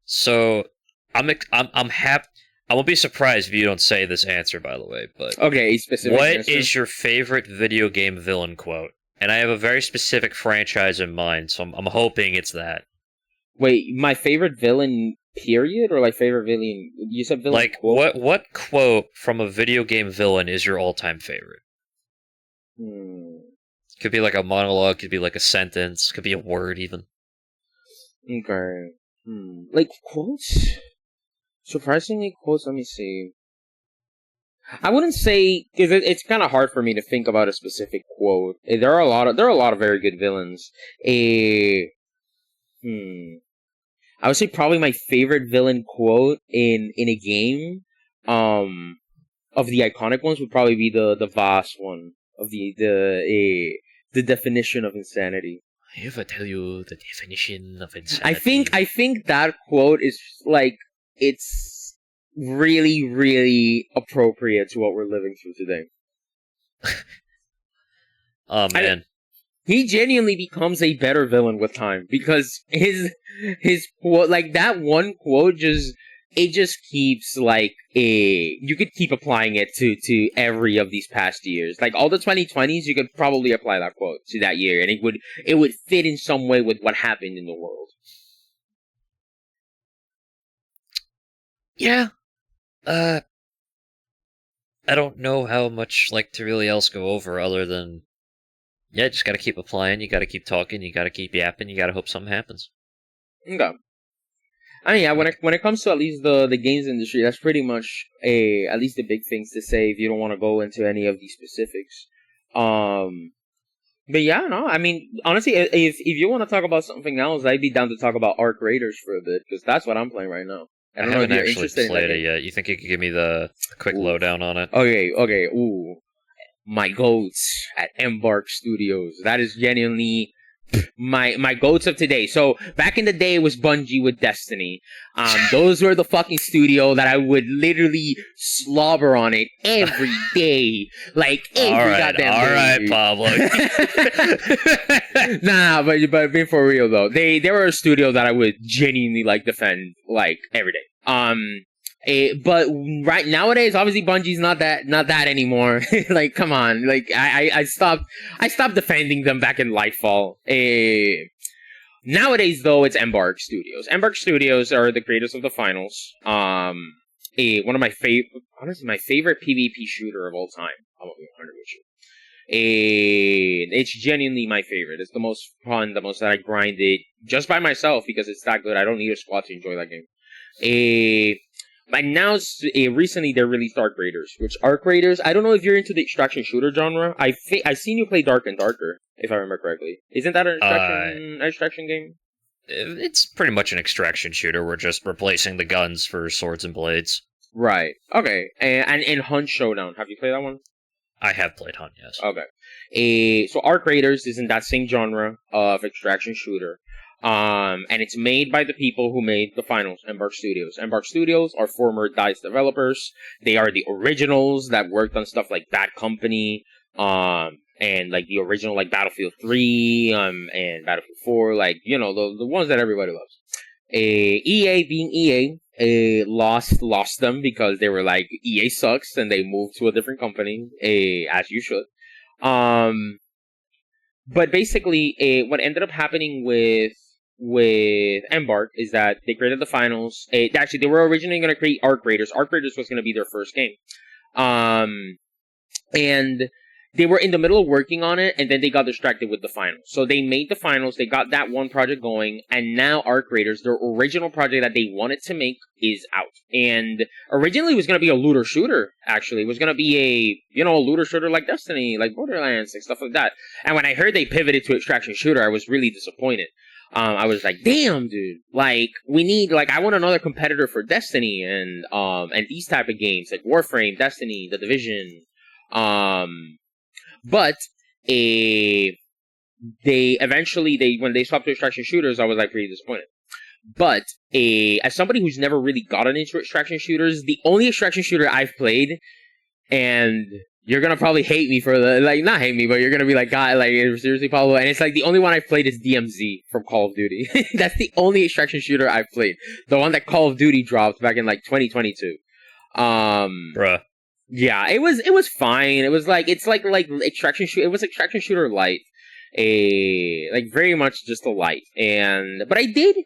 Speaker 1: so, I'm happy, I won't be surprised if you don't say this answer, by the way, but...
Speaker 2: Okay, a specific
Speaker 1: What
Speaker 2: answer?
Speaker 1: is your favorite video game villain quote? And I have a very specific franchise in mind, so I'm hoping it's that.
Speaker 2: Wait, my favorite villain... period or like favorite villain? You said villain.
Speaker 1: Like quote? What quote from a video game villain is your all-time favorite? Could be like a monologue, could be like a sentence, could be a word even.
Speaker 2: Okay. Like quotes? Surprisingly quotes, let me see. I wouldn't say it's kind of hard for me to think about a specific quote. There are a lot of very good villains. I would say probably my favorite villain quote in a game, of the iconic ones would probably be the Voss one of the definition of insanity.
Speaker 1: I ever tell you the definition of insanity?
Speaker 2: I think that quote is like it's really really appropriate to what we're living through today.
Speaker 1: Oh man.
Speaker 2: He genuinely becomes a better villain with time because his quote, like that one quote, just keeps like you could keep applying it to every of these past years. Like all the 2020s, you could probably apply that quote to that year, and it would fit in some way with what happened in the world.
Speaker 1: Yeah. I don't know how much like to really else go over other than. Yeah, just gotta keep applying, you gotta keep talking, you gotta keep yapping, you gotta hope something happens.
Speaker 2: Okay. I mean, yeah, when it comes to at least the games industry, that's pretty much at least the big things to say if you don't want to go into any of these specifics. But yeah, no, I mean, honestly, if you want to talk about something else, I'd be down to talk about Arc Raiders for a bit, because that's what I'm playing right now.
Speaker 1: I haven't actually played it yet. You think you could give me the quick lowdown on it?
Speaker 2: Okay, ooh. My goats at Embark Studios. That is genuinely my goats of today. So back in the day, it was Bungie with Destiny. Those were the fucking studio that I would literally slobber on it every day, like every goddamn day.
Speaker 1: All right, Pablo.
Speaker 2: Nah, but being for real though, they were a studio that I would genuinely like defend like every day. But right nowadays, obviously Bungie's not that anymore. Like, come on, like I stopped defending them back in Lightfall. Nowadays though, it's Embark Studios. Embark Studios are the creators of the finals. One of my honestly, my favorite PvP shooter of all time. I'm gonna be 100 with you. It's genuinely my favorite. It's the most fun, the most that I grinded just by myself because it's that good. I don't need a squad to enjoy that game. But now, recently, they released Arc Raiders, which Arc Raiders, I don't know if you're into the extraction shooter genre. I've seen you play Dark and Darker, if I remember correctly. Isn't that an extraction game?
Speaker 1: It's pretty much an extraction shooter. We're just replacing the guns for swords and blades.
Speaker 2: Right. Okay. And in Hunt Showdown, have you played that one?
Speaker 1: I have played Hunt, yes.
Speaker 2: Okay. So Arc Raiders is in that same genre of extraction shooter. And it's made by the people who made the finals, Embark Studios. Embark Studios are former DICE developers. They are the originals that worked on stuff like Bad Company, and like the original like Battlefield 3, and Battlefield 4, like, you know, the ones that everybody loves. EA being EA, lost them because they were like, EA sucks, and they moved to a different company, as you should. But basically, what ended up happening with Embark is that they created the finals. Actually, they were originally going to create Arc Raiders. Arc Raiders was going to be their first game. And they were in the middle of working on it, and then they got distracted with the finals. So they made the finals, they got that one project going, and now Arc Raiders, their original project that they wanted to make, is out. And originally it was going to be a looter shooter, actually. It was going to be a looter shooter like Destiny, like Borderlands, and stuff like that. And when I heard they pivoted to extraction shooter, I was really disappointed. I was like, damn, dude, like, I want another competitor for Destiny, and these type of games, like Warframe, Destiny, The Division, but when they stopped to extraction shooters, I was like pretty disappointed. But as somebody who's never really gotten into extraction shooters, the only extraction shooter I've played, and you're gonna probably hate me for not hate me, but you're gonna be like, God, like, seriously, Pablo? And it's like the only one I've played is DMZ from Call of Duty. That's the only extraction shooter I've played. The one that Call of Duty dropped back in like 2022.
Speaker 1: Bruh.
Speaker 2: Yeah, it was fine. It was like, it's like extraction shooter. It was extraction shooter light, like very much just a light. But I did,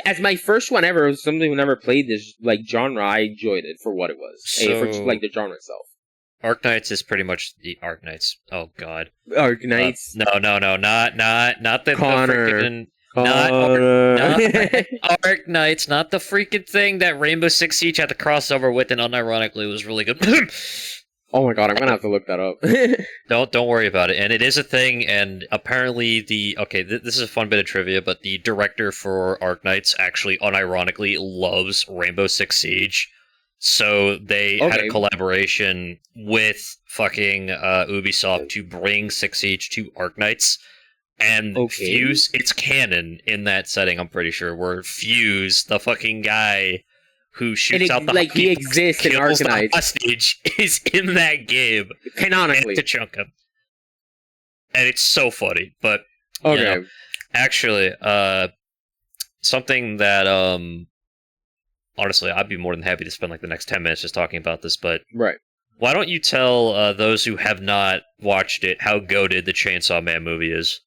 Speaker 2: as my first one ever, somebody who never played this like genre, I enjoyed it for what it was, for just like the genre itself.
Speaker 1: Arknights is pretty much the Arknights. Oh God,
Speaker 2: Arknights.
Speaker 1: No, not the
Speaker 2: Connor.
Speaker 1: freaking. Not Arknights, not the freaking thing that Rainbow Six Siege had the crossover with, and unironically was really good.
Speaker 2: Oh my God, I'm gonna have to look that up.
Speaker 1: Don't worry about it. And it is a thing, and apparently this is a fun bit of trivia, but the director for Arknights actually unironically loves Rainbow Six Siege. So they had a collaboration with fucking Ubisoft to bring Six Siege to Arknights. And Fuse, it's canon in that setting, I'm pretty sure, where Fuse, the fucking guy who shoots out the
Speaker 2: like he exists in Arknights,
Speaker 1: hostage, is in that game
Speaker 2: canonically
Speaker 1: to chunk him, and it's so funny. But actually, something that honestly, I'd be more than happy to spend like the next 10 minutes just talking about this. But why don't you tell those who have not watched it how goated the Chainsaw Man movie is?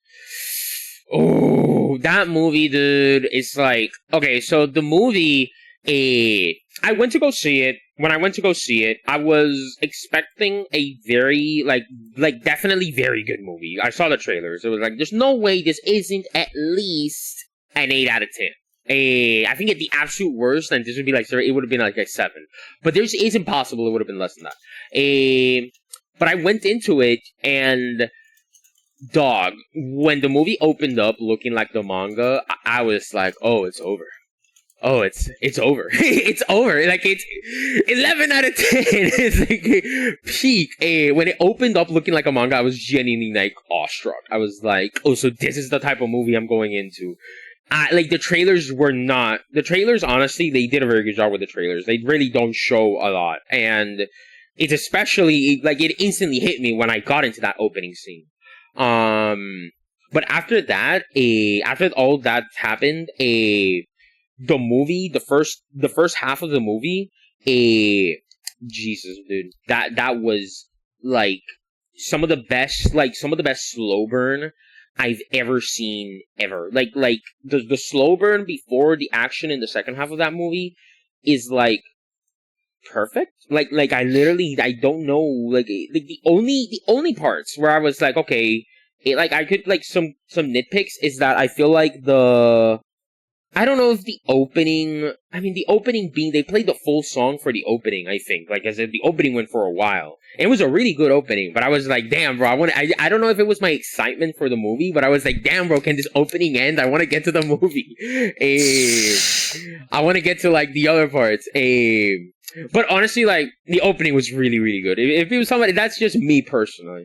Speaker 2: Oh, that movie, dude, it's like, okay, so the movie, I went to go see it. When I went to go see it, I was expecting a very, like definitely very good movie. I saw the trailers. It was like, there's no way this isn't at least an 8 out of 10. I think at the absolute worst, and this would be like, it would have been like a 7. But it's impossible it would have been less than that. But I went into it, and dog, when the movie opened up looking like the manga, I was like, oh, it's over. oh, it's over. It's over. Like, it's 11 out of 10. It's like peak. When it opened up looking like a manga, I was genuinely like awestruck. I was like, oh, so this is the type of movie I'm going into. Like, the trailers, honestly, they did a very good job with the trailers. They really don't show a lot. And it's especially, like, it instantly hit me when I got into that opening scene. But after that, after all that happened, the movie, the first half of the movie, Jesus, dude, that was like some of the best slow burn I've ever seen ever. Like the slow burn before the action in the second half of that movie is like perfect. Like I don't know, like the only parts where I was like, okay, I could, like, some nitpicks is that I feel like I don't know if the opening being, they played the full song for the opening, I think. Like, as if the opening went for a while. It was a really good opening, but I was like, damn, bro, I don't know if it was my excitement for the movie, but I was like, damn, bro, can this opening end? I want to get to the movie. I want to get to, like, the other parts. But honestly, like, the opening was really, really good. If it was somebody, that's just me personally.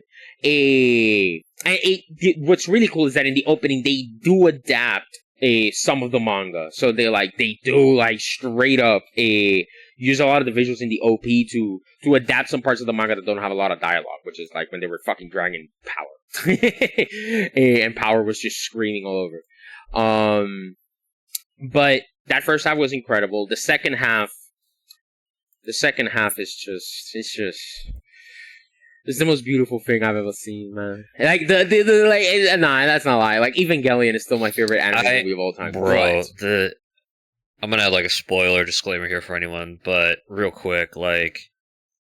Speaker 2: What's really cool is that in the opening, they do adapt some of the manga. So they do, like, straight up use a lot of the visuals in the OP to adapt some parts of the manga that don't have a lot of dialogue, which is like when they were fucking dragging Power. And Power was just screaming all over. But that first half was incredible. The second half is just, it's the most beautiful thing I've ever seen, man. Like, nah, that's not a lie. Like, Evangelion is still my favorite anime movie of all time.
Speaker 1: Bro, I'm gonna have, like, a spoiler disclaimer here for anyone, but real quick, like,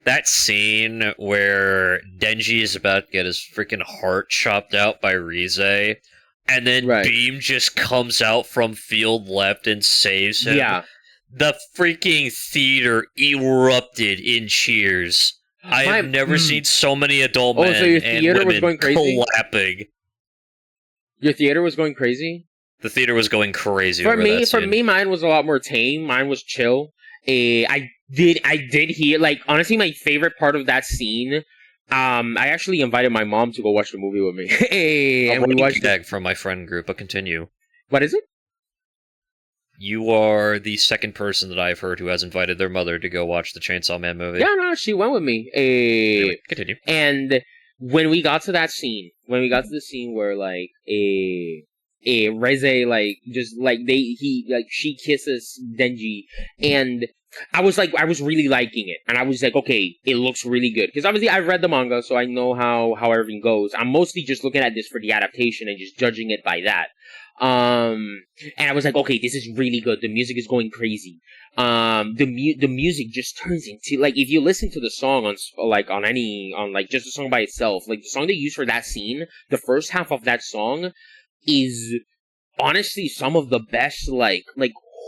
Speaker 1: that scene where Denji is about to get his freaking heart chopped out by Rize, and then Beam just comes out from field left and saves him.
Speaker 2: Yeah.
Speaker 1: The freaking theater erupted in cheers. I have never seen so many adult men
Speaker 2: so your theater was going crazy?
Speaker 1: clapping.
Speaker 2: Your theater was going crazy?
Speaker 1: The theater was going crazy.
Speaker 2: For me, mine was a lot more tame. Mine was chill. I did hear, like, honestly, my favorite part of that scene. I actually invited my mom to go watch the movie with me.
Speaker 1: And we watched it from my friend group. But continue.
Speaker 2: What is it?
Speaker 1: You are the second person that I've heard who has invited their mother to go watch the Chainsaw Man movie.
Speaker 2: Yeah, no, she went with me. Anyway,
Speaker 1: continue.
Speaker 2: And when we got to that scene, where, like, Reze, like, just, like, she kisses Denji, and I was really liking it, and I was like, okay, it looks really good, because obviously I've read the manga, so I know how everything goes. I'm mostly just looking at this for the adaptation and just judging it by that. And I was like, okay, this is really good. The music is going crazy. The music just turns into, like, if you listen to the song on just the song by itself, like, the song they use for that scene, the first half of that song is honestly some of the best, like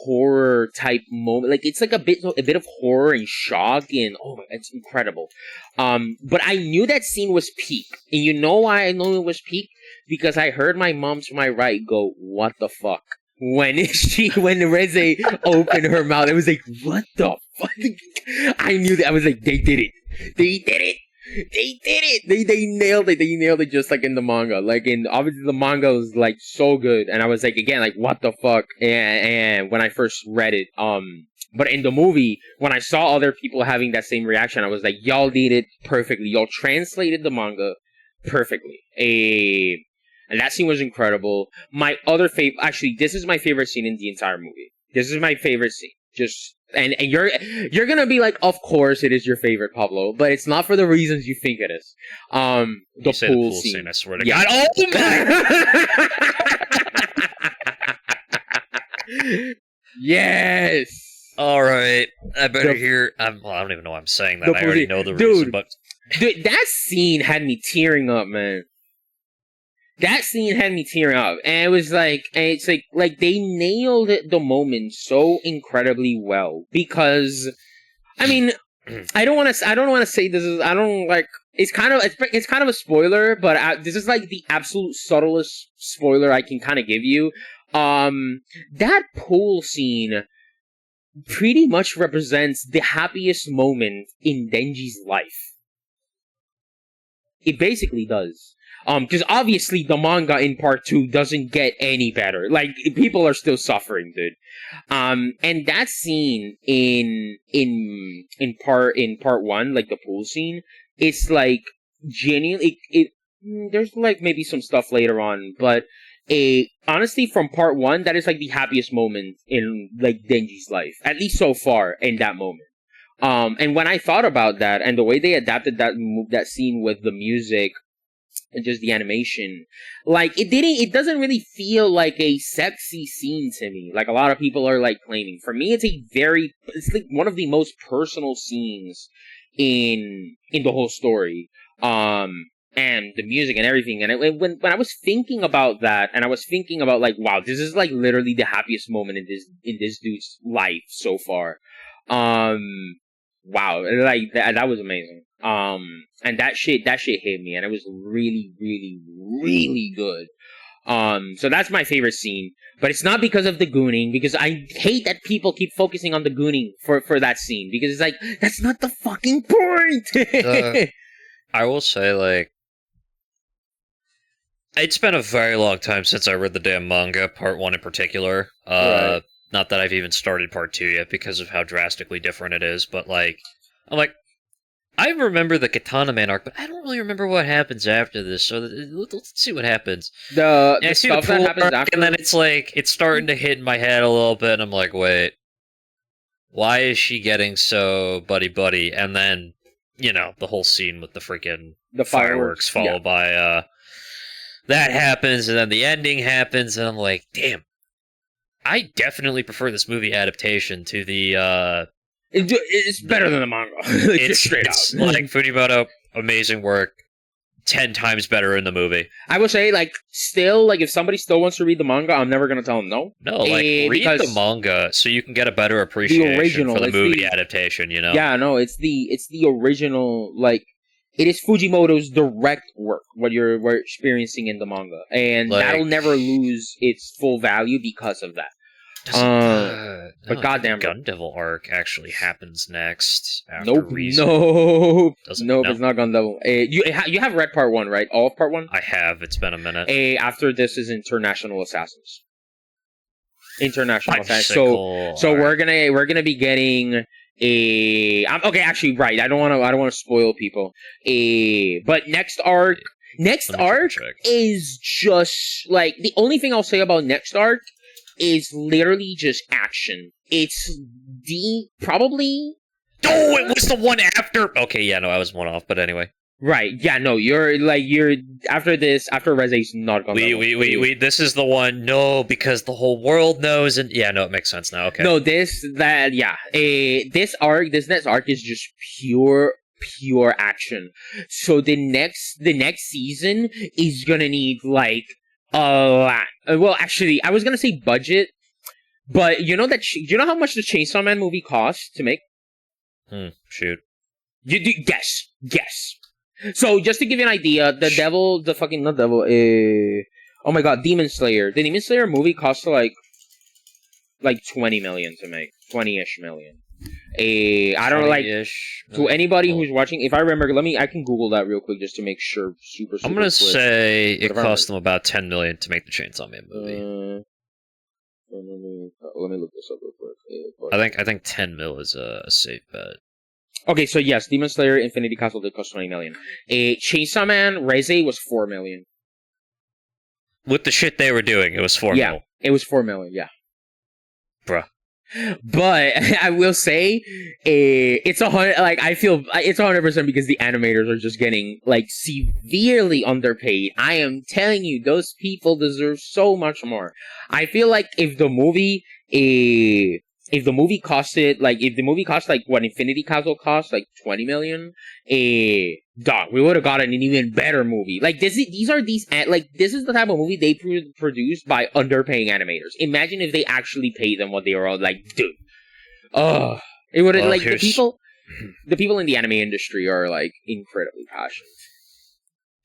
Speaker 2: horror type moment. Like, it's like a bit of horror and shock, and oh my, it's incredible. But I knew that scene was peak, and you know why I know it was peak? Because I heard my mom to my right go, "What the fuck?" when Reze opened her mouth. It was like, "What the fuck?" I knew that. I was like, "They did it! They did it! They did it! They nailed it! They nailed it just like in the manga. Like, in obviously the manga was, like, so good." And I was like, again, like, "What the fuck?" And when I first read it, but in the movie, when I saw other people having that same reaction, I was like, "Y'all did it perfectly. Y'all translated the manga perfectly." And that scene was incredible. My other favorite, actually, this is my favorite scene in the entire movie. This is my favorite scene. Just, and you're gonna be like, of course it is your favorite, Pablo, but it's not for the reasons you think it is. The pool scene.
Speaker 1: I swear to God. Oh
Speaker 2: my! Yes.
Speaker 1: All right, I better hear. I don't even know why I'm saying that. I already know the reason, but
Speaker 2: dude, that scene had me tearing up, man. That scene had me tearing up, and it was like, and it's like they nailed the moment so incredibly well. Because, I mean, I don't want to say this is, I don't, like, it's kind of a spoiler, but this is like the absolute subtlest spoiler I can kind of give you. That pool scene pretty much represents the happiest moment in Denji's life. It basically does. Because obviously the manga in part 2 doesn't get any better. Like, people are still suffering, dude. And that scene in part 1, like the pool scene, it's like genuinely there's like maybe some stuff later on, but honestly, from part 1, that is like the happiest moment in like Denji's life, at least so far in that moment. And when I thought about that and the way they adapted that scene with the music and just the animation, like it doesn't really feel like a sexy scene to me, like a lot of people are like claiming. For me, it's like one of the most personal scenes in the whole story. And the music and everything. And when I was thinking about that, and I was thinking about like, wow, this is like literally the happiest moment in this dude's life so far. Wow, like that was amazing. And that shit hit me, and it was really, really, really good. So that's my favorite scene, but it's not because of the gooning, because I hate that people keep focusing on the gooning for that scene, because it's like, that's not the fucking point.
Speaker 1: I will say, like, it's been a very long time since I read the damn manga, part 1 in particular.
Speaker 2: Right.
Speaker 1: Not that I've even started part 2 yet because of how drastically different it is, but like, I'm like, I remember the Katana Man arc, but I don't really remember what happens after this, so let's see what happens.
Speaker 2: The
Speaker 1: I see
Speaker 2: stuff
Speaker 1: the
Speaker 2: that happens
Speaker 1: arc,
Speaker 2: after,
Speaker 1: and then it's like, it's starting to hit in my head a little bit, and I'm like, wait, why is she getting so buddy-buddy? And then, you know, the whole scene with the freaking fireworks followed by, that happens, and then the ending happens, and I'm like, damn. I definitely prefer this movie adaptation to the,
Speaker 2: it's better than the manga. It's straight
Speaker 1: it's
Speaker 2: out.
Speaker 1: Like, Fujimoto, amazing work. 10 times better in the movie.
Speaker 2: I would say, like, still, like, if somebody still wants to read the manga, I'm never gonna tell them no.
Speaker 1: No, like, read the manga so you can get a better appreciation for the movie adaptation, you know?
Speaker 2: Yeah, no, it's the original, like, it is Fujimoto's direct work, what we're experiencing in the manga. And like, that'll never lose its full value because of that. But goddamn,
Speaker 1: Gun Devil arc actually happens next. After
Speaker 2: nope,
Speaker 1: Reason.
Speaker 2: Nope,
Speaker 1: no?
Speaker 2: It's not Gun Devil. You have read part 1, right? All of part 1?
Speaker 1: I have. It's been a minute.
Speaker 2: After this is International Assassins. So we're gonna be getting okay, actually, right. I don't want to spoil people. But next arc is just like, the only thing I'll say about next arc is literally just action. It's probably.
Speaker 1: Oh, it was the one after. Okay, yeah, no, I was one off, but anyway.
Speaker 2: Right, yeah, no, you're after Reze's not gonna.
Speaker 1: This is the one. No, because the whole world knows, and yeah, no, it makes sense now. Okay.
Speaker 2: No, this next arc is just pure action. So the next season is gonna need like a lot. Well, actually, I was gonna say budget, but you know how much the Chainsaw Man movie cost to make?
Speaker 1: Shoot.
Speaker 2: You do guess. So, just to give you an idea, oh my god, Demon Slayer. The Demon Slayer movie cost like 20 million to make. 20-ish million. I don't know, like, to anybody who's watching, if I remember, I can Google that real quick just to make sure. I'm
Speaker 1: gonna say it cost them about 10 million to make the Chainsaw Man movie.
Speaker 2: Let me look this up real quick.
Speaker 1: I think 10 mil is a safe bet.
Speaker 2: Okay, so yes, Demon Slayer Infinity Castle did cost 20 million. Chainsaw Man Reze was 4 million.
Speaker 1: With the shit they were doing, it was 4
Speaker 2: million.
Speaker 1: Yeah,
Speaker 2: it was 4 million, yeah.
Speaker 1: Bruh.
Speaker 2: But I will say, it's 100. Like, I feel it's 100% because the animators are just getting like severely underpaid. I am telling you, those people deserve so much more. I feel like if the movie cost like what Infinity Castle cost, like 20 million, dog, we would have gotten an even better movie. Like, this is the type of movie they produce by underpaying animators. Imagine if they actually paid them what they were all like, dude. It would have, like, the people in the anime industry are like incredibly passionate.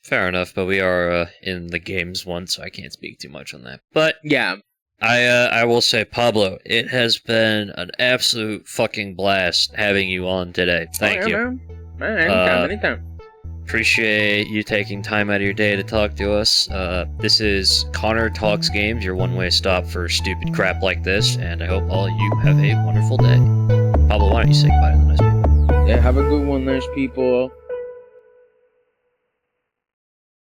Speaker 1: Fair enough, but we are in the games one, so I can't speak too much on that. But
Speaker 2: yeah.
Speaker 1: I will say, Pablo, it has been an absolute fucking blast having you on today. Thank you.
Speaker 2: Man, anytime.
Speaker 1: Appreciate you taking time out of your day to talk to us. This is Connor Talks Games, your one-way stop for stupid crap like this, and I hope all of you have a wonderful day. Pablo, why don't you say goodbye to the nice people?
Speaker 2: Yeah, have a good one, nice people.